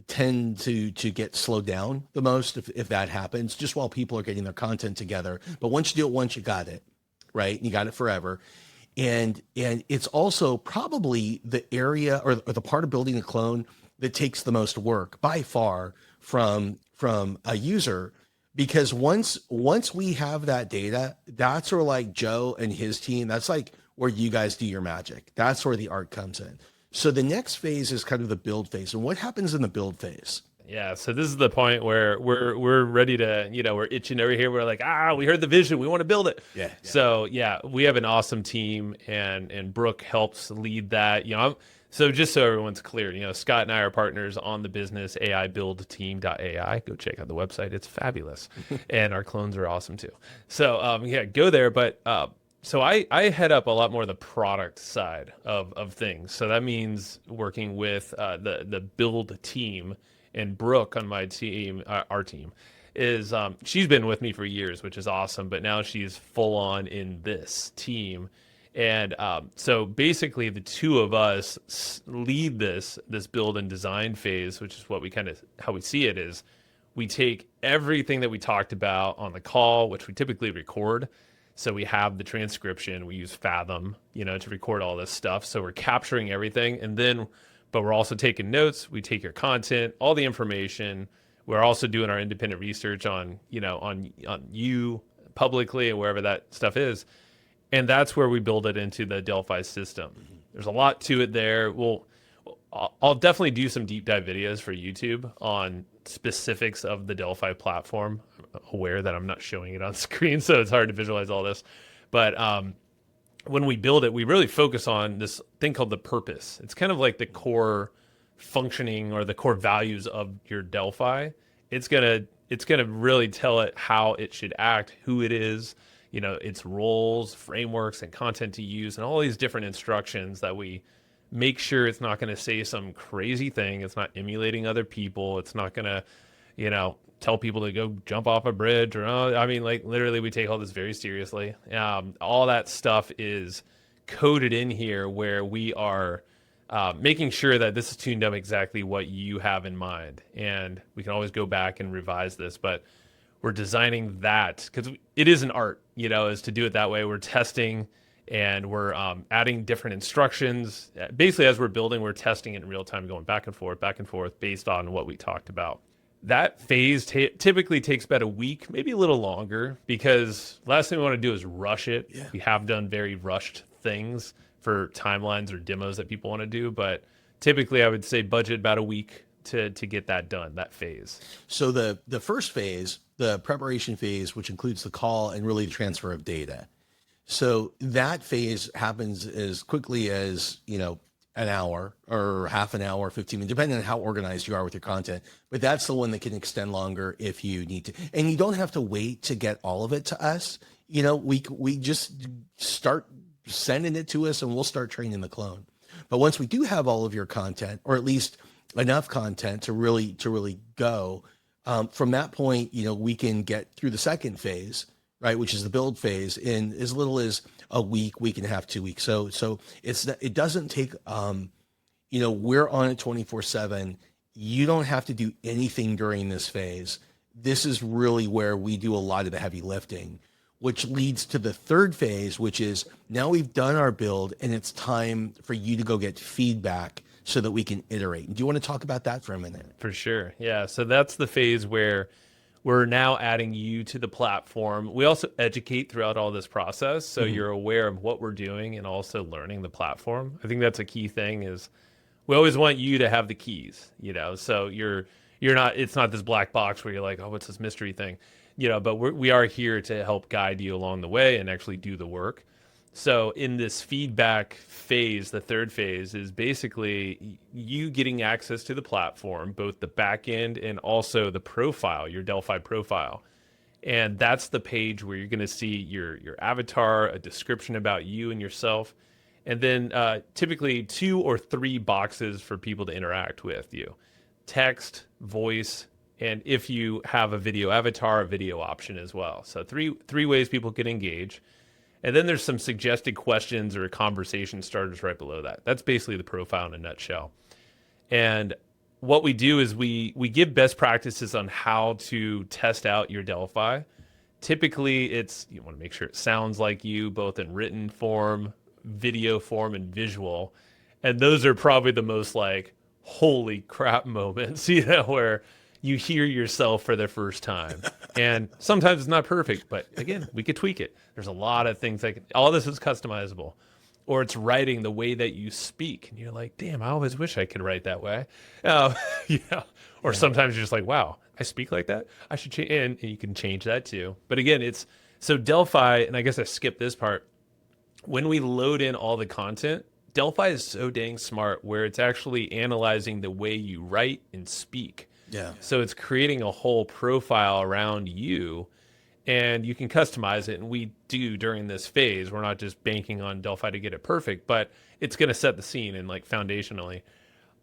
to get slowed down the most if that happens, just while people are getting their content together. But once you do it once, you got it, right? You got it forever. And it's also probably the area or the part of building a clone that takes the most work by far from a user, because once we have that data, that's where like Joe and his team, that's like where you guys do your magic. That's where the art comes in. So the next phase is kind of the build phase. And what happens in the build phase? Yeah, so this is the point where we're ready to, we're itching over here. We're like, we heard the vision. We want to build it. Yeah. So yeah, we have an awesome team, and Brooke helps lead that. So just so everyone's clear, Scott and I are partners on the business AIbuildteam.ai. Go check out the website. It's fabulous. And our clones are awesome too. So go there. But so I head up a lot more the product side of things. So that means working with the build team, and Brooke on my team, our team, is she's been with me for years, which is awesome. But now she's full on in this team. And so basically the two of us lead this build and design phase, which is what how we see it is we take everything that we talked about on the call, which we typically record. So we have the transcription, we use Fathom, to record all this stuff. So we're capturing everything, but we're also taking notes. We take your content, all the information. We're also doing our independent research on you publicly and wherever that stuff is. And that's where we build it into the Delphi system. There's a lot to it there. I'll definitely do some deep dive videos for YouTube on specifics of the Delphi platform. I'm aware that I'm not showing it on screen, so it's hard to visualize all this. But when we build it, we really focus on this thing called the purpose. It's kind of like the core functioning or the core values of your Delphi. It's gonna really tell it how it should act, who it is, its roles, frameworks, and content to use, and all these different instructions that we make sure it's not going to say some crazy thing. It's not emulating other people. It's not going to, tell people to go jump off a bridge literally we take all this very seriously. All that stuff is coded in here where we are making sure that this is tuned up exactly what you have in mind. And we can always go back and revise this, but we're designing that because it is an art, is to do it that way. We're testing and we're adding different instructions. Basically, as we're building, we're testing it in real time, going back and forth based on what we talked about. That phase typically takes about a week, maybe a little longer, because last thing we want to do is rush it. Yeah. We have done very rushed things for timelines or demos that people want to do, but typically I would say budget about a week to get that done, that phase. So the first phase, the preparation phase, which includes the call and really the transfer of data. So that phase happens as quickly as, an hour or half an hour, 15 minutes, depending on how organized you are with your content. But that's the one that can extend longer if you need to. And you don't have to wait to get all of it to us. We just start sending it to us and we'll start training the clone. But once we do have all of your content, or at least enough content to really go, From that point, we can get through the second phase, right, which is the build phase, in as little as a week and a half, 2 weeks. So it doesn't take, we're on it 24/7. You don't have to do anything during this phase. This is really where we do a lot of the heavy lifting, which leads to the third phase, which is now we've done our build and it's time for you to go get feedback so that we can iterate. Do you want to talk about that for a minute? For sure. Yeah. So that's the phase where we're now adding you to the platform. We also educate throughout all this process, so you're aware of what we're doing and also learning the platform. I think that's a key thing is we always want you to have the keys, so you're not, it's not this black box where you're like, oh, what's this mystery thing? But we are here to help guide you along the way and actually do the work. So in this feedback phase, the third phase is basically you getting access to the platform, both the back end and also the profile, your Delphi profile. And that's the page where you're going to see your avatar, a description about you and yourself, and then typically 2 or 3 boxes for people to interact with you. Text, voice, and if you have a video avatar, a video option as well. So three ways people can engage. And then there's some suggested questions or conversation starters right below that. That's basically the profile in a nutshell. And what we do is we give best practices on how to test out your Delphi. Typically, you want to make sure it sounds like you, both in written form, video form, and visual. And those are probably the most like, holy crap moments, where you hear yourself for the first time. And sometimes it's not perfect, but again, we could tweak it. There's a lot of things all this is customizable. Or it's writing the way that you speak. And you're like, damn, I always wish I could write that way. Or sometimes you're just like, wow, I speak like that? I should change. And you can change that too. But again, so Delphi, and I guess I skipped this part. When we load in all the content, Delphi is so dang smart where it's actually analyzing the way you write and speak. Yeah. So it's creating a whole profile around you, and you can customize it. And we do during this phase. We're not just banking on Delphi to get it perfect, but it's going to set the scene and like foundationally.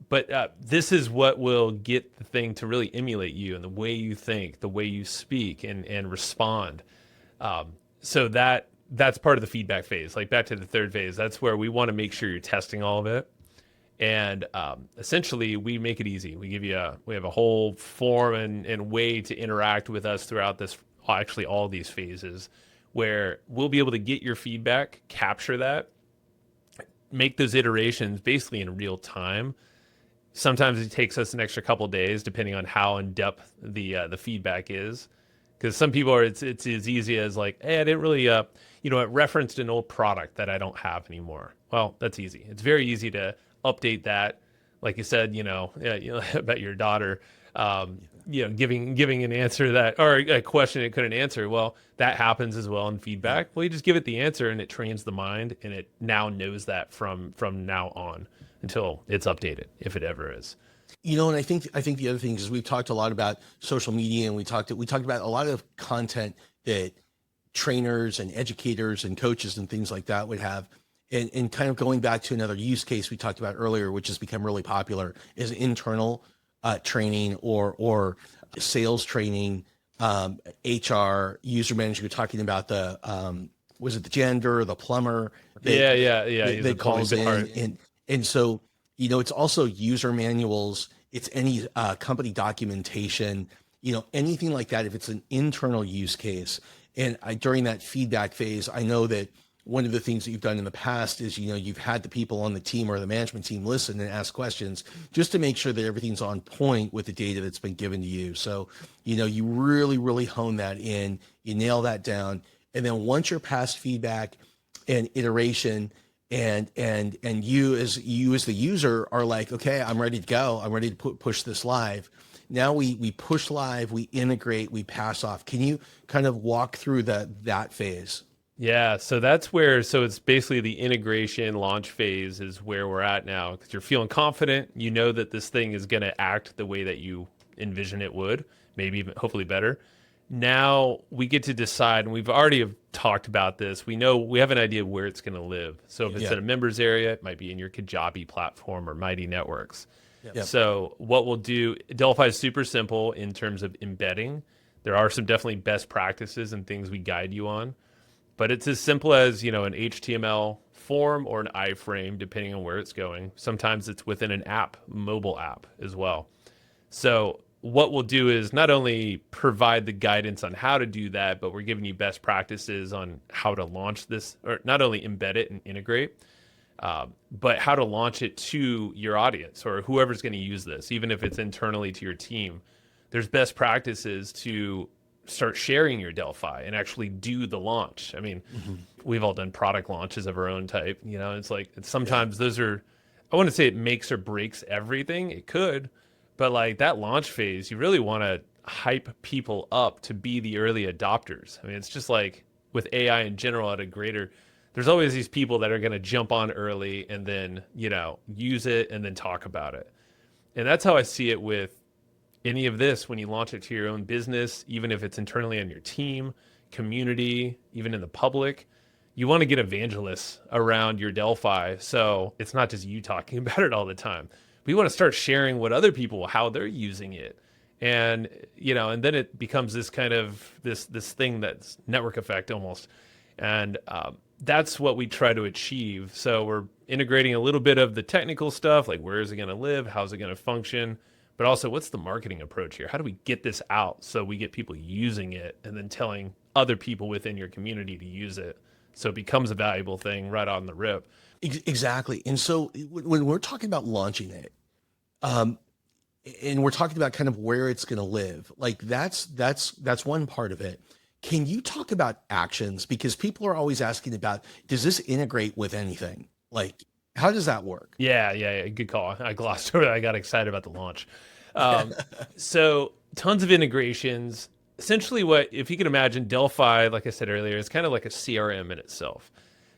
But this is what will get the thing to really emulate you and the way you think, the way you speak and respond. So that's part of the feedback phase. Like back to the third phase, that's where we want to make sure you're testing all of it. And essentially, we make it easy. We have a whole form and way to interact with us throughout this, actually all these phases, where we'll be able to get your feedback, capture that, make those iterations basically in real time. Sometimes it takes us an extra couple of days, depending on how in depth the feedback is. Because some people it's as easy as like, hey, I didn't really, it referenced an old product that I don't have anymore. Well, that's easy. It's very easy to update that, like you said, about your daughter, giving an answer that, or a question it couldn't answer. Well, that happens as well in feedback. Well, you just give it the answer and it trains the mind, and it now knows that from now on until it's updated, if it ever is. And I think the other thing is we've talked a lot about social media, and we talked about a lot of content that trainers and educators and coaches and things like that would have. And kind of going back to another use case we talked about earlier, which has become really popular, is internal training or sales training, HR, user management. You're talking about the was it the janitor or the plumber? That calls in, and so it's also user manuals. It's any company documentation, anything like that. If it's an internal use case, and during that feedback phase, I know that one of the things that you've done in the past is, you've had the people on the team or the management team listen and ask questions just to make sure that everything's on point with the data that's been given to you. So, you really, really hone that in, you nail that down. And then once you're past feedback and iteration and you as the user are like, okay, I'm ready to go. I'm ready to push this live. Now we push live, we integrate, we pass off. Can you kind of walk through that phase? Yeah, so that's where, it's basically the integration launch phase is where we're at now, because you're feeling confident, that this thing is going to act the way that you envision it would, maybe even hopefully better. Now we get to decide, and we've already have talked about this. We know we have an idea of where it's going to live. So if it's in a members area, it might be in your Kajabi platform or Mighty Networks. Yep. So what we'll do, Delphi is super simple in terms of embedding. There are some definitely best practices and things we guide you on, but it's as simple as, an HTML form or an iframe, depending on where it's going. Sometimes it's within an app, mobile app as well. So what we'll do is not only provide the guidance on how to do that, but we're giving you best practices on how to launch this, or not only embed it and integrate, but how to launch it to your audience or whoever's going to use this, even if it's internally to your team. There's best practices to start sharing your Delphi and actually do the launch. I mean, we've all done product launches of our own type. It's like sometimes those are, I want to say it makes or breaks everything. It could, but like that launch phase, you really want to hype people up to be the early adopters. I mean, it's just like with AI in general at a greater, there's always these people that are going to jump on early and then, use it and then talk about it. And that's how I see it with any of this when you launch it to your own business, even if it's internally on your team, community, even in the public. You want to get evangelists around your Delphi. So it's not just you talking about it all the time. We want to start sharing what other people, how they're using it. And, and then it becomes this kind of this thing that's network effect almost. And that's what we try to achieve. So we're integrating a little bit of the technical stuff, like where is it going to live? How's it going to function? But also, what's the marketing approach here? How do we get this out so we get people using it and then telling other people within your community to use it so it becomes a valuable thing right on the rip? Exactly. And so when we're talking about launching it, and we're talking about kind of where it's going to live, like that's one part of it. Can you talk about actions? Because people are always asking about, does this integrate with anything? Like, how does that work? Yeah. Good call. I glossed over that. I got excited about the launch. So tons of integrations. Essentially if you can imagine Delphi, like I said earlier, is kind of like a CRM in itself.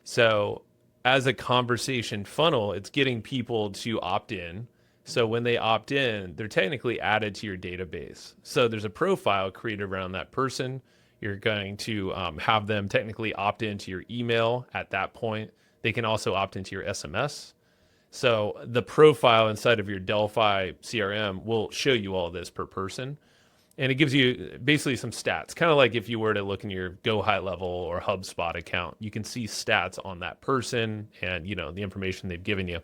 So as a conversation funnel, it's getting people to opt in. So when they opt in, they're technically added to your database. So there's a profile created around that person. You're going to have them technically opt into your email at that point. They can also opt into your SMS. So the profile inside of your Delphi CRM will show you all of this per person. And it gives you basically some stats, kind of like if you were to look in your Go High Level or HubSpot account, you can see stats on that person and, the information they've given you.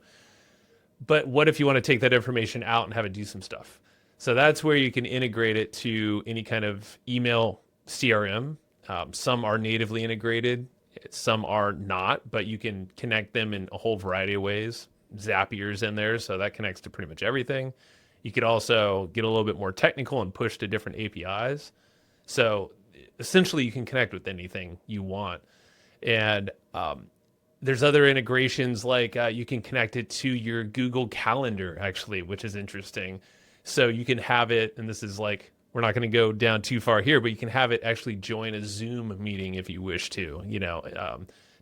But what if you want to take that information out and have it do some stuff? So that's where you can integrate it to any kind of email CRM. Some are natively integrated, some are not, but you can connect them in a whole variety of ways. Zapier's in there, so that connects to pretty much everything. You could also get a little bit more technical and push to different APIs. So essentially, you can connect with anything you want. And there's other integrations like you can connect it to your Google Calendar, actually, which is interesting. So you can have it, and this is like, we're not going to go down too far here, but you can have it actually join a Zoom meeting if you wish to.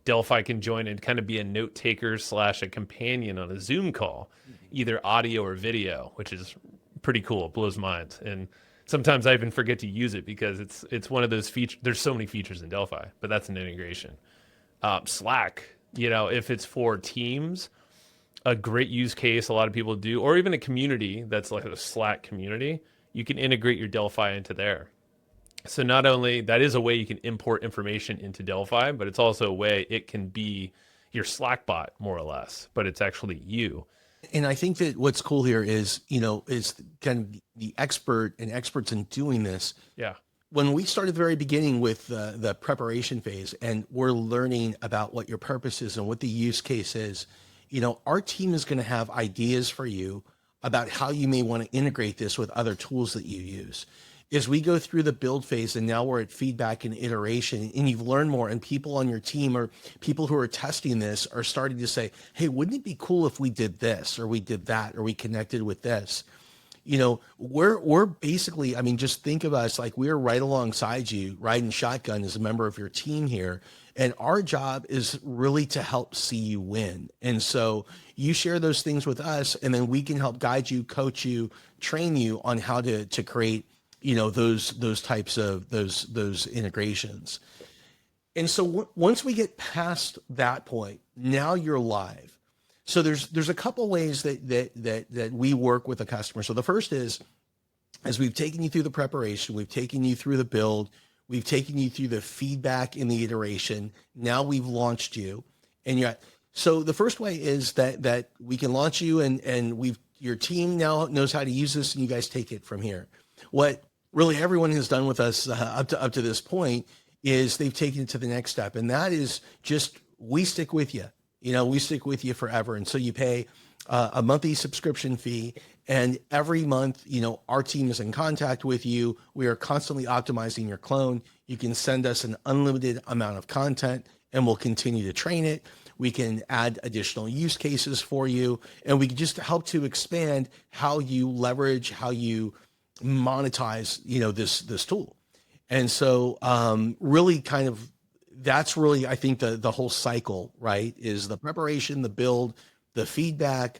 Delphi can join and kind of be a note taker / a companion on a Zoom call, either audio or video, which is pretty cool. It blows minds. And sometimes I even forget to use it because it's one of those features. There's so many features in Delphi, but that's an integration. Slack, if it's for teams, a great use case a lot of people do, or even a community that's like a Slack community, you can integrate your Delphi into there. So not only that is a way you can import information into Delphi, but it's also a way it can be your Slack bot more or less, but it's actually you. And I think that what's cool here is, is kind of the expert and experts in doing this. Yeah. When we started at the very beginning with the preparation phase and we're learning about what your purpose is and what the use case is, our team is going to have ideas for you about how you may want to integrate this with other tools that you use. As we go through the build phase and now we're at feedback and iteration and you've learned more and people on your team or people who are testing this are starting to say, hey, wouldn't it be cool if we did this or we did that or we connected with this? We're basically, just think of us like we're right alongside you, riding shotgun as a member of your team here. And our job is really to help see you win. And so you share those things with us and then we can help guide you, coach you, train you on how to create those types of those integrations. And so once we get past that point, now you're live. So there's a couple ways that we work with a customer. So the first is, as we've taken you through the preparation, we've taken you through the build, we've taken you through the feedback in the iteration. Now we've launched you, and so the first way is that we can launch you, and your team now knows how to use this, and you guys take it from here. What really everyone has done with us up to this point is they've taken it to the next step, and that is just we stick with you. We stick with you forever, and so you pay a monthly subscription fee, and every month, our team is in contact with you. We are constantly optimizing your clone. You can send us an unlimited amount of content, and we'll continue to train it. We can add additional use cases for you, and we can just help to expand how you leverage, how you monetize, this tool. And so, really kind of, that's really, I think the whole cycle, right? Is the preparation, the build, the feedback,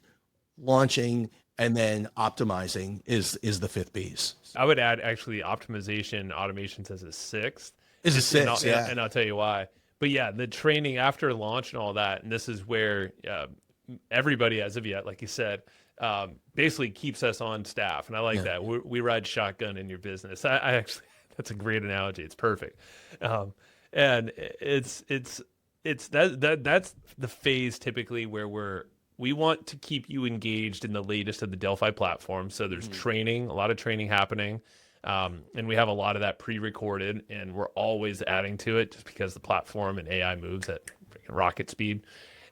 launching, and then optimizing is the fifth piece. I would add actually optimization, automations as a sixth. Is a sixth, yeah. And I'll tell you why. But yeah, the training after launch and all that, and this is where everybody, as of yet, like you said, basically keeps us on staff. And I like that. We ride shotgun in your business. I actually, that's a great analogy. It's perfect. And it's that's the phase typically where we want to keep you engaged in the latest of the Delphi platform. So there's training, a lot of training happening. And we have a lot of that pre-recorded, and we're always adding to it just because the platform and AI moves at freaking rocket speed.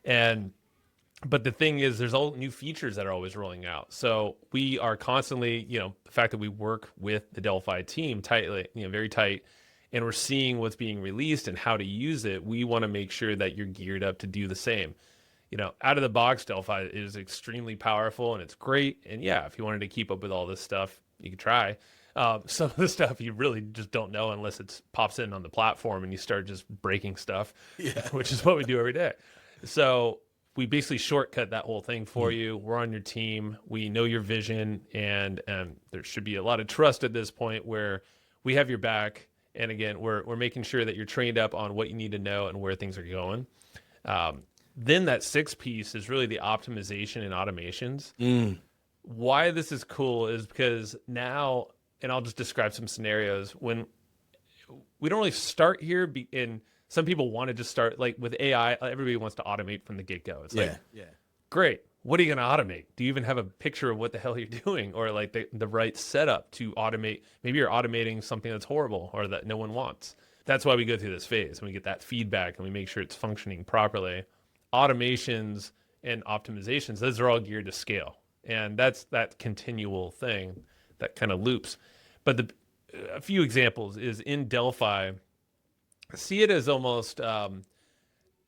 But the thing is, there's all new features that are always rolling out. So we are constantly, the fact that we work with the Delphi team tightly, very tight, and we're seeing what's being released and how to use it. We want to make sure that you're geared up to do the same. Out of the box, Delphi is extremely powerful and it's great. And yeah, if you wanted to keep up with all this stuff, you could try. Some of the stuff you really just don't know unless it pops in on the platform and you start just breaking stuff, which is what we do every day. So we basically shortcut that whole thing for you. We're on your team. We know your vision, and there should be a lot of trust at this point where we have your back. And again, we're making sure that you're trained up on what you need to know and where things are going. Then that sixth piece is really the optimization and automations. Why this is cool is because now, and I'll just describe some scenarios, when we don't really start here, and some people want to just start, like with AI, everybody wants to automate from the get-go. It's great. What are you going to automate? Do you even have a picture of what the hell you're doing, or like the right setup to automate? Maybe you're automating something that's horrible or that no one wants. That's why we go through this phase, and we get that feedback and we make sure it's functioning properly. Automations and optimizations, those are all geared to scale. And that's that continual thing that kind of loops. But a few examples is in Delphi, see it as almost,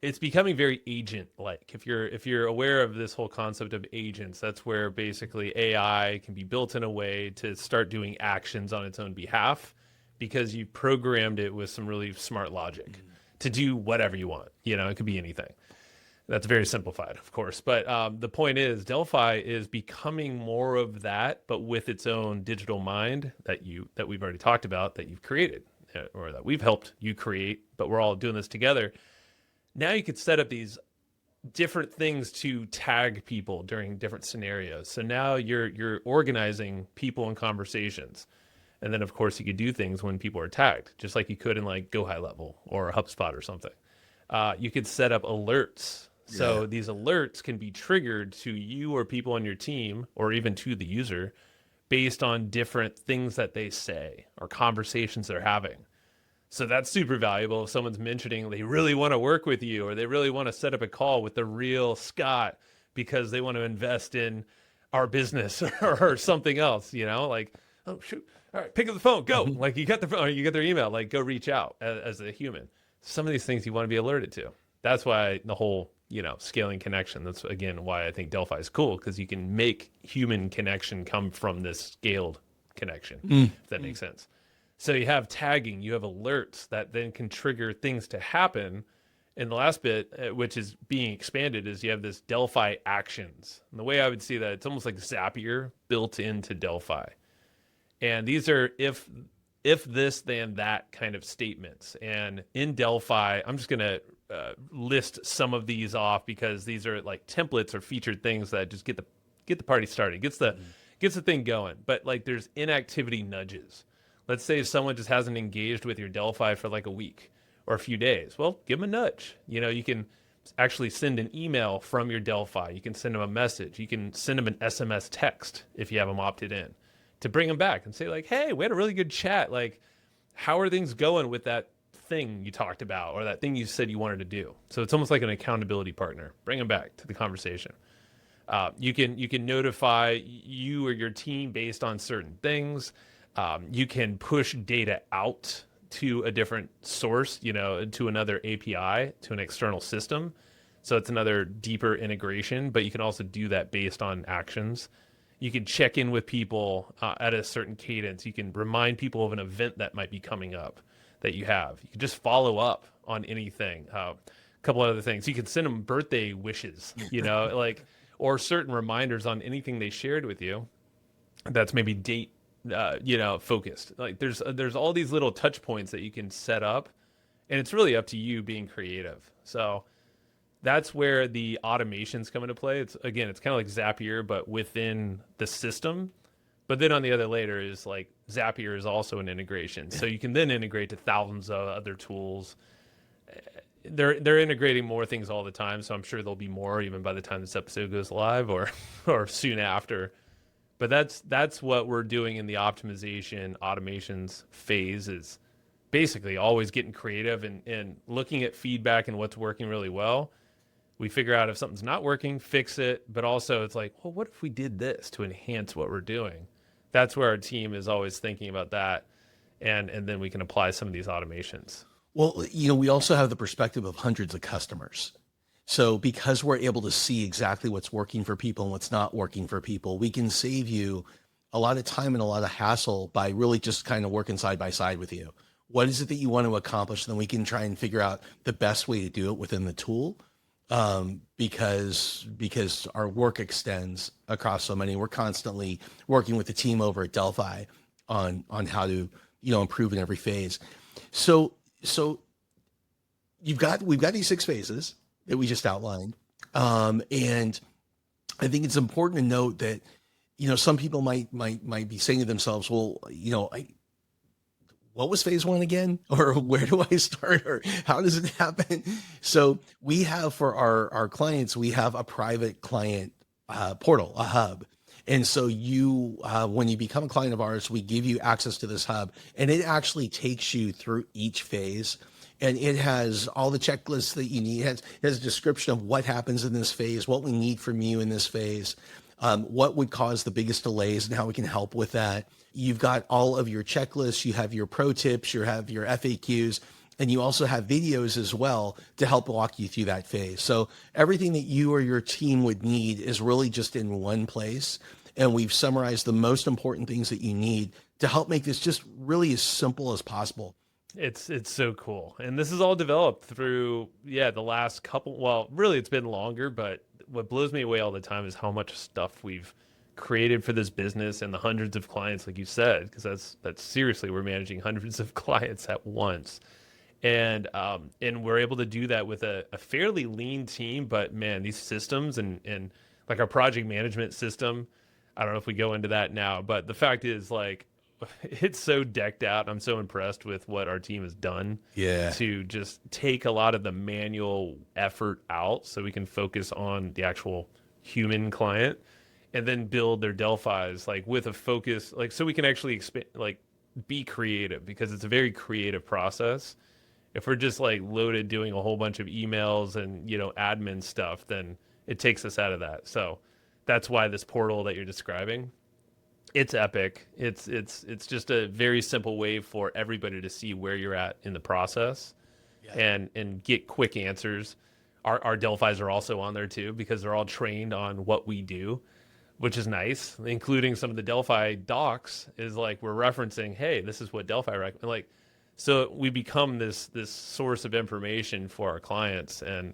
it's becoming very agent-like. If you're aware of this whole concept of agents, that's where basically AI can be built in a way to start doing actions on its own behalf because you programmed it with some really smart logic to do whatever you want. It could be anything. That's very simplified, of course. But the point is, Delphi is becoming more of that, but with its own digital mind that we've already talked about, that you've created, or that we've helped you create, but we're all doing this together. Now you could set up these different things to tag people during different scenarios. So now you're organizing people in conversations. And then, of course, you could do things when people are tagged, just like you could in like Go High Level or HubSpot or something. You could set up alerts. So these alerts can be triggered to you or people on your team, or even to the user, based on different things that they say or conversations they're having. So that's super valuable if someone's mentioning they really want to work with you, or they really want to set up a call with the real Scott because they want to invest in our business or something else, like, oh, shoot. All right, pick up the phone, go. Like you got the phone, you get their email, like go reach out as a human. Some of these things you want to be alerted to. That's why the whole, scaling connection. That's, again, why I think Delphi is cool, because you can make human connection come from this scaled connection, if that makes sense. So you have tagging, you have alerts that then can trigger things to happen. And the last bit, which is being expanded, is you have this Delphi actions. And the way I would see that, it's almost like Zapier built into Delphi. And these are if this, then that kind of statements. And in Delphi, I'm just going to list some of these off because these are like templates or featured things that just get the party started, gets the thing going. But like there's inactivity nudges. Let's say someone just hasn't engaged with your Delphi for like a week or a few days. Well, give them a nudge. You can actually send an email from your Delphi. You can send them a message. You can send them an SMS text if you have them opted in to bring them back and say like, hey, we had a really good chat. Like, how are things going with that thing you talked about or that thing you said you wanted to do? So it's almost like an accountability partner. Bring them back to the conversation. You can notify you or your team based on certain things. You can push data out to a different source, to another API, to an external system. So it's another deeper integration, but you can also do that based on actions. You can check in with people at a certain cadence. You can remind people of an event that might be coming up that you have. You can just follow up on anything. A couple other things. You can send them birthday wishes, or certain reminders on anything they shared with you that's maybe date focused. Like there's all these little touch points that you can set up, and it's really up to you being creative. So that's where the automations come into play. It's kind of like Zapier, but within the system. But then on the other layer is like Zapier is also an integration. So you can then integrate to thousands of other tools. They're integrating more things all the time. So I'm sure there'll be more even by the time this episode goes live or soon after. But that's what we're doing in the optimization automations phase, is basically always getting creative and looking at feedback and what's working really well. We figure out if something's not working, fix it. But also it's like, well, what if we did this to enhance what we're doing? That's where our team is always thinking about that. And then we can apply some of these automations. Well, we also have the perspective of hundreds of customers. So because we're able to see exactly what's working for people and what's not working for people, we can save you a lot of time and a lot of hassle by really just kind of working side by side with you. What is it that you want to accomplish? And then we can try and figure out the best way to do it within the tool. Because our work extends across so many. We're constantly working with the team over at Delphi on how to improve in every phase. So we've got these 6 phases that we just outlined, and I think it's important to note that some people might be saying to themselves, well, what was phase 1 again? Or where do I start? Or how does it happen? So we have for our clients, we have a private client portal, a hub. And so when you become a client of ours, we give you access to this hub, and it actually takes you through each phase. And it has all the checklists that you need. It has a description of what happens in this phase, what we need from you in this phase, what would cause the biggest delays and how we can help with that. You've got all of your checklists, you have your pro tips, you have your FAQs, and you also have videos as well to help walk you through that phase. So everything that you or your team would need is really just in one place. And we've summarized the most important things that you need to help make this just really as simple as possible. It's so cool. And this is all developed through, the last couple, well, really it's been longer, but what blows me away all the time is how much stuff we've created for this business and the hundreds of clients, like you said, because that's seriously, we're managing hundreds of clients at once. And we're able to do that with a fairly lean team, but man, these systems and like our project management system, I don't know if we go into that now, but the fact is like, it's so decked out. I'm so impressed with what our team has done to just take a lot of the manual effort out so we can focus on the actual human client and then build their Delphis like with a focus, like so we can actually expand, like be creative, because it's a very creative process. If we're just like loaded doing a whole bunch of emails and, admin stuff, then it takes us out of that. So that's why this portal that you're describing, it's epic. It's just a very simple way for everybody to see where you're at in the process and get quick answers. Our Delphis are also on there too, because they're all trained on what we do, which is nice, including some of the Delphi docs is like, we're referencing, hey, this is what Delphi recommend. Like, so we become this source of information for our clients, and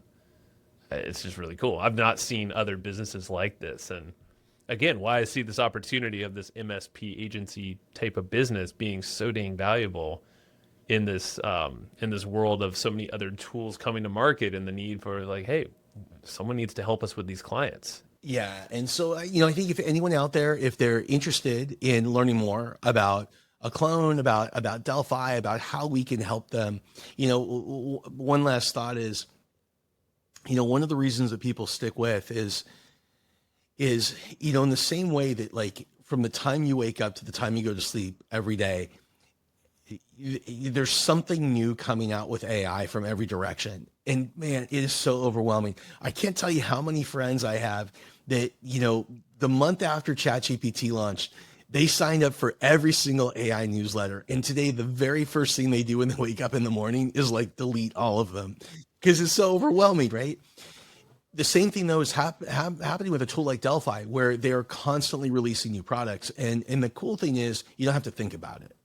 it's just really cool. I've not seen other businesses like this. And again, why I see this opportunity of this MSP agency type of business being so dang valuable in this world of so many other tools coming to market, and the need for like, hey, someone needs to help us with these clients. Yeah. And so, I think if anyone out there, if they're interested in learning more about a clone, about Delphi, about how we can help them, one last thought is, one of the reasons that people stick with is, in the same way that like from the time you wake up to the time you go to sleep every day, there's something new coming out with AI from every direction. And man, it is so overwhelming. I can't tell you how many friends I have that, the month after ChatGPT launched, they signed up for every single AI newsletter. And today, the very first thing they do when they wake up in the morning is like delete all of them because it's so overwhelming, right? The same thing though is happening with a tool like Delphi, where they're constantly releasing new products. And the cool thing is you don't have to think about it.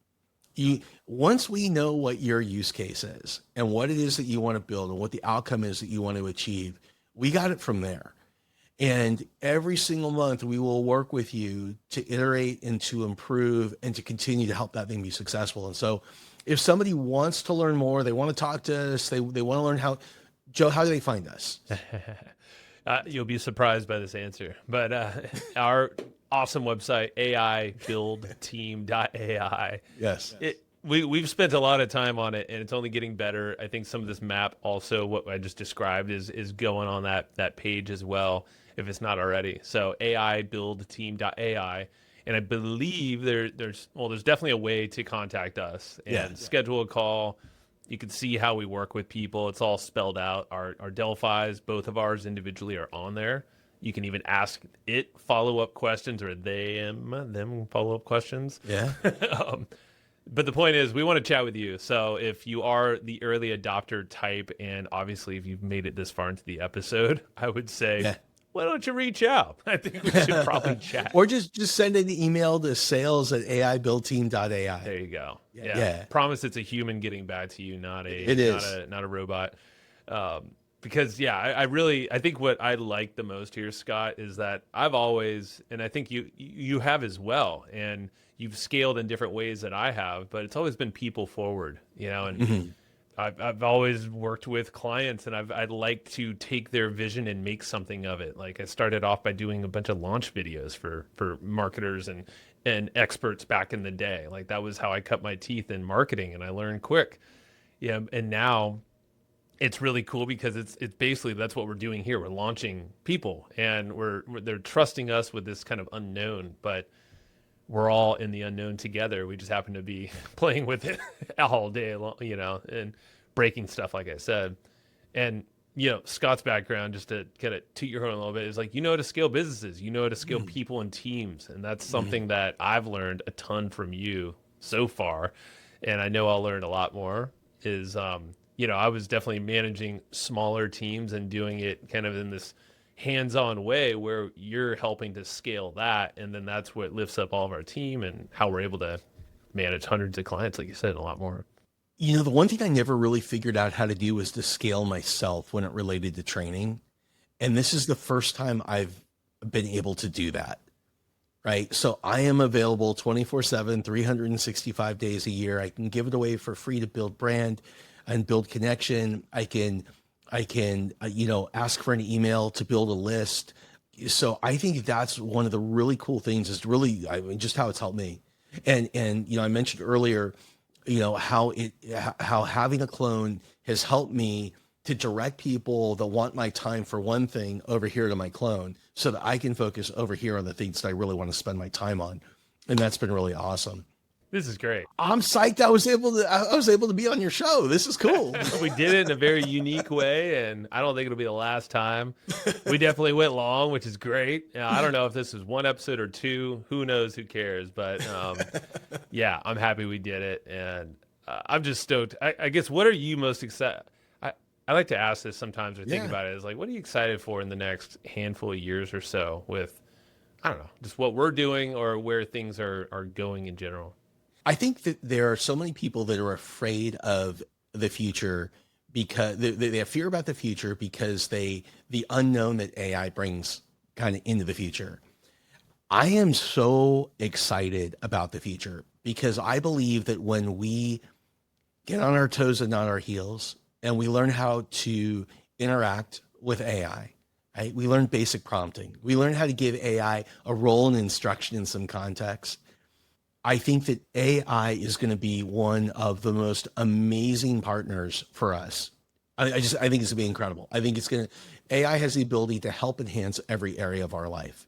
Once we know what your use case is and what it is that you want to build and what the outcome is that you want to achieve, we got it from there. And every single month we will work with you to iterate and to improve and to continue to help that thing be successful. And so if somebody wants to learn more, they want to talk to us, they want to learn how, Joe, how do they find us? You'll be surprised by this answer, but our awesome website, aibuildteam.ai. Yes. We've spent a lot of time on it, and it's only getting better. I think some of this map, also what I just described, is going on that page as well, if it's not already. So aibuildteam.ai, and I believe there's definitely a way to contact us and schedule a call. You can see how we work with people. It's all spelled out. Our Delphis, both of ours individually, are on there. You can even ask it follow-up questions, or them follow-up questions. Yeah. But the point is, we want to chat with you. So if you are the early adopter type, and obviously if you've made it this far into the episode, I would say, why don't you reach out? I think we should probably chat. Or just send an email to sales@aibuildteam.ai. There you go. Yeah. Promise it's a human getting back to you, not a robot. Because I think what I like the most here, Scott, is that I've always, and I think you have as well, and you've scaled in different ways that I have, but it's always been people forward, and I've always worked with clients, and I'd like to take their vision and make something of it. Like I started off by doing a bunch of launch videos for marketers and experts back in the day. Like that was how I cut my teeth in marketing, and I learned quick. Yeah, and now it's really cool because it's basically that's what we're doing here. We're launching people, and they're trusting us with this kind of unknown, but we're all in the unknown together. We just happen to be playing with it all day long, and breaking stuff, like I said. And, Scott's background, just to kind of toot your horn a little bit, is like, how to scale businesses, how to scale people and teams. And that's something that I've learned a ton from you so far. And I know I'll learn a lot more is, I was definitely managing smaller teams and doing it kind of in this hands-on way where you're helping to scale that, and then that's what lifts up all of our team and how we're able to manage hundreds of clients, like you said, and a lot more. The one thing I never really figured out how to do was to scale myself when it related to training. And this is the first time I've been able to do that, right? So I am available 24/7, 365 days a year. I can give it away for free to build brand and build connection. I can, ask for an email to build a list. So I think that's one of the really cool things is really, just how it's helped me. And, I mentioned earlier, how having a clone has helped me to direct people that want my time for one thing over here to my clone so that I can focus over here on the things that I really want to spend my time on. And that's been really awesome. This is great. I'm psyched I was able to be on your show. This is cool. We did it in a very unique way, and I don't think it'll be the last time. We definitely went long, which is great. I don't know if this is one episode or two. Who knows? Who cares? But I'm happy we did it, and I'm just stoked. I guess, what are you most excited? I like to ask this sometimes or think about it. Is like, what are you excited for in the next handful of years or so with, I don't know, just what we're doing or where things are going in general? I think that there are so many people that are afraid of the future because they have fear about the future because the unknown that AI brings kind of into the future. I am so excited about the future because I believe that when we get on our toes and not our heels, and we learn how to interact with AI. Right? We learn basic prompting. We learn how to give AI a role and instruction in some context. I think that AI is going to be one of the most amazing partners for us. I think it's going to be incredible. I think AI has the ability to help enhance every area of our life.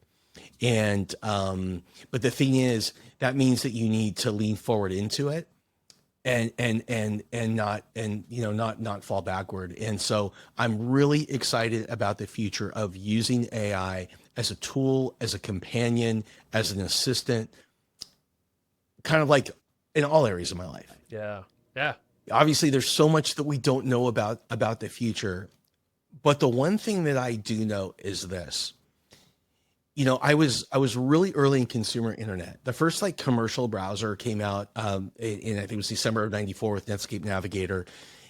And, but the thing is, that means that you need to lean forward into it and not fall backward. And so I'm really excited about the future of using AI as a tool, as a companion, as an assistant, kind of like in all areas of my life. Yeah. Yeah. Obviously there's so much that we don't know about the future, but the one thing that I do know is this. I was really early in consumer internet. The first like commercial browser came out in I think it was December of '94 with Netscape Navigator,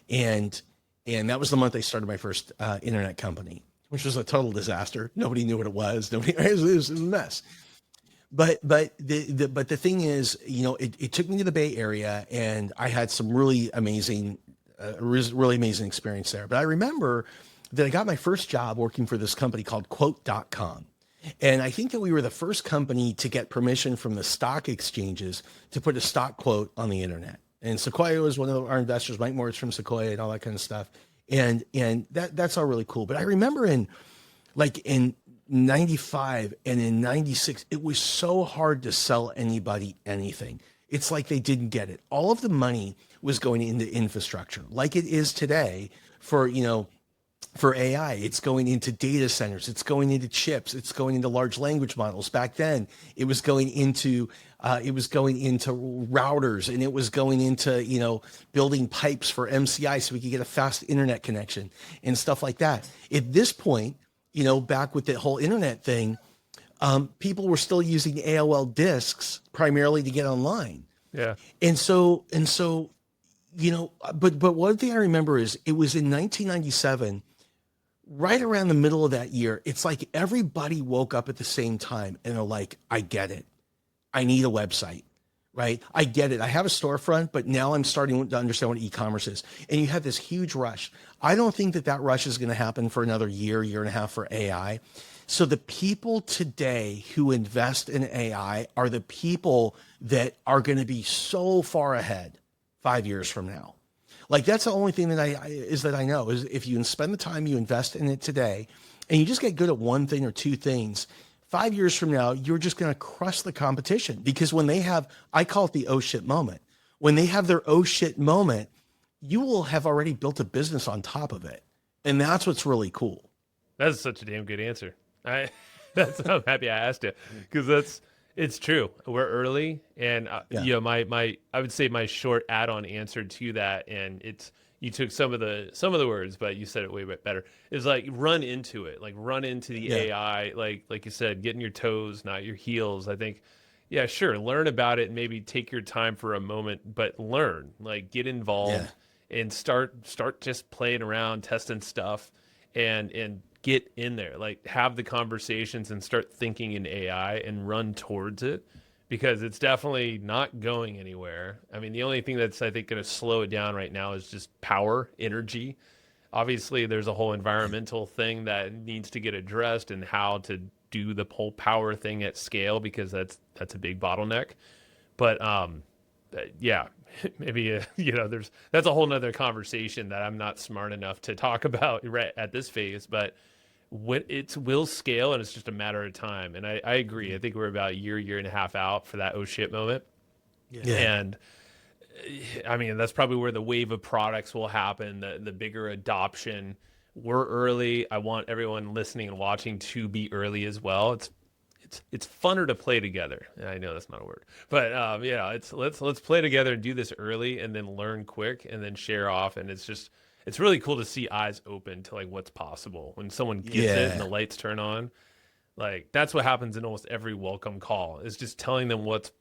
and that was the month I started my first internet company, which was a total disaster. Nobody knew what it was. It was a mess. But the thing is, it took me to the Bay Area, and I had some really amazing experience there. But I remember that I got my first job working for this company called Quote.com. And I think that we were the first company to get permission from the stock exchanges to put a stock quote on the internet. And Sequoia was one of our investors, Mike Moritz from Sequoia and all that kind of stuff. And that's all really cool. But I remember in 95 and in 96, it was so hard to sell anybody anything. It's like they didn't get it. All of the money was going into infrastructure like it is today for AI. It's going into data centers. It's going into chips. It's going into large language models. Back then, it was going into routers, and it was going into building pipes for MCI so we could get a fast internet connection and stuff like that. At this point, back with the whole internet thing, people were still using AOL disks primarily to get online. Yeah. And so, but one thing I remember is it was in 1997. Right around the middle of that year, it's like everybody woke up at the same time and they're like, I get it. I need a website, right? I get it. I have a storefront, but now I'm starting to understand what e-commerce is. And you have this huge rush. I don't think that rush is going to happen for another year and a half for AI. So the people today who invest in AI are the people that are going to be so far ahead 5 years from now. Like, that's the only thing that I know is if you spend the time, you invest in it today, and you just get good at one thing or two things, 5 years from now, you're just going to crush the competition. Because when they have, I call it the oh shit moment. When they have their oh shit moment, you will have already built a business on top of it. And that's what's really cool. That's such a damn good answer. I'm happy I asked it, because it's true. We're early, and I would say my short add-on answer to that, and you took some of the words, but you said it way better. Is like run into it, like run into the AI, like you said, getting your toes, not your heels. I think, yeah, sure, learn about it and maybe take your time for a moment, but learn, like get involved and start just playing around, testing stuff, and get in there, like have the conversations and start thinking in AI and run towards it, because it's definitely not going anywhere. I mean, the only thing that's, I think, going to slow it down right now is just power, energy. Obviously, there's a whole environmental thing that needs to get addressed and how to do the whole power thing at scale, because that's a big bottleneck. But maybe that's a whole nother conversation that I'm not smart enough to talk about right at this phase. But it will scale, and it's just a matter of time. And I agree. I think we're about a year and a half out for that oh shit moment. Yeah. And I mean, that's probably where the wave of products will happen, the bigger adoption. We're early. I want everyone listening and watching to be early as well. It's funner to play together. I know that's not a word, but let's play together and do this early, and then learn quick, and then share off. And it's really cool to see eyes open to like what's possible when someone gets it and the lights turn on. Like, that's what happens in almost every welcome call, is just telling them what's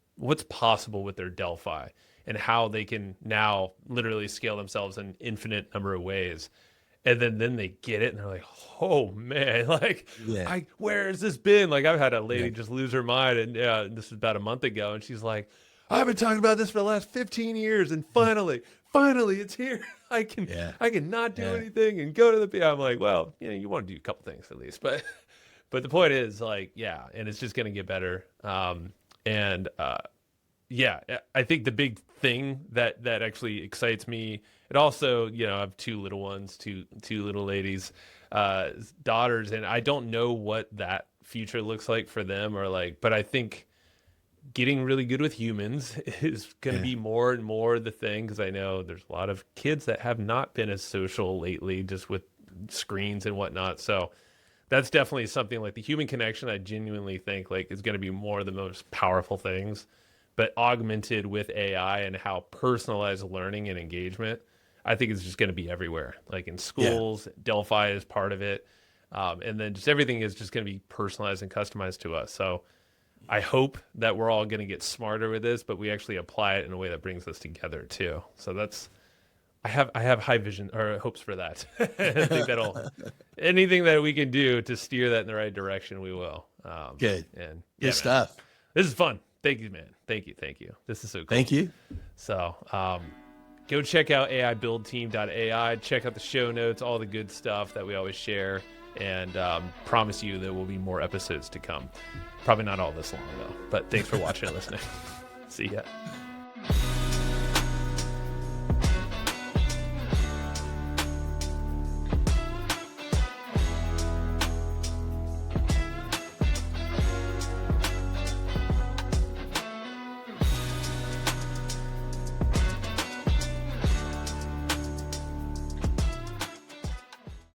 possible with their Delphi and how they can now literally scale themselves in infinite number of ways. And then they get it and they're like, oh man, like, where has this been? Like, I've had a lady just lose her mind, and this was about a month ago, and she's like, I've been talking about this for the last 15 years, and finally finally it's here. I can not do anything and go to the I'm like, well, you want to do a couple things at least, but the point is like, and it's just going to get better. I think the big thing that actually excites me, it also, I have two little ones, two little ladies, daughters, and I don't know what that future looks like for them, but I think getting really good with humans is going to be more and more the thing, because I know there's a lot of kids that have not been as social lately, just with screens and whatnot. So that's definitely something like the human connection. I genuinely think like is going to be more of the most powerful things, but augmented with AI and how personalized learning and engagement, I think it's just going to be everywhere. Like in schools, Delphi is part of it. And then just everything is just going to be personalized and customized to us. So I hope that we're all going to get smarter with this, but we actually apply it in a way that brings us together too. So I have high vision or hopes for that. I think anything that we can do to steer that in the right direction, we will. Good. And good stuff. This is fun. Thank you, man. Thank you. This is so cool. Thank you. So, go check out aibuildteam.ai. Check out the show notes, all the good stuff that we always share, and promise you there will be more episodes to come. Probably not all this long though, but thanks for watching and listening. See ya.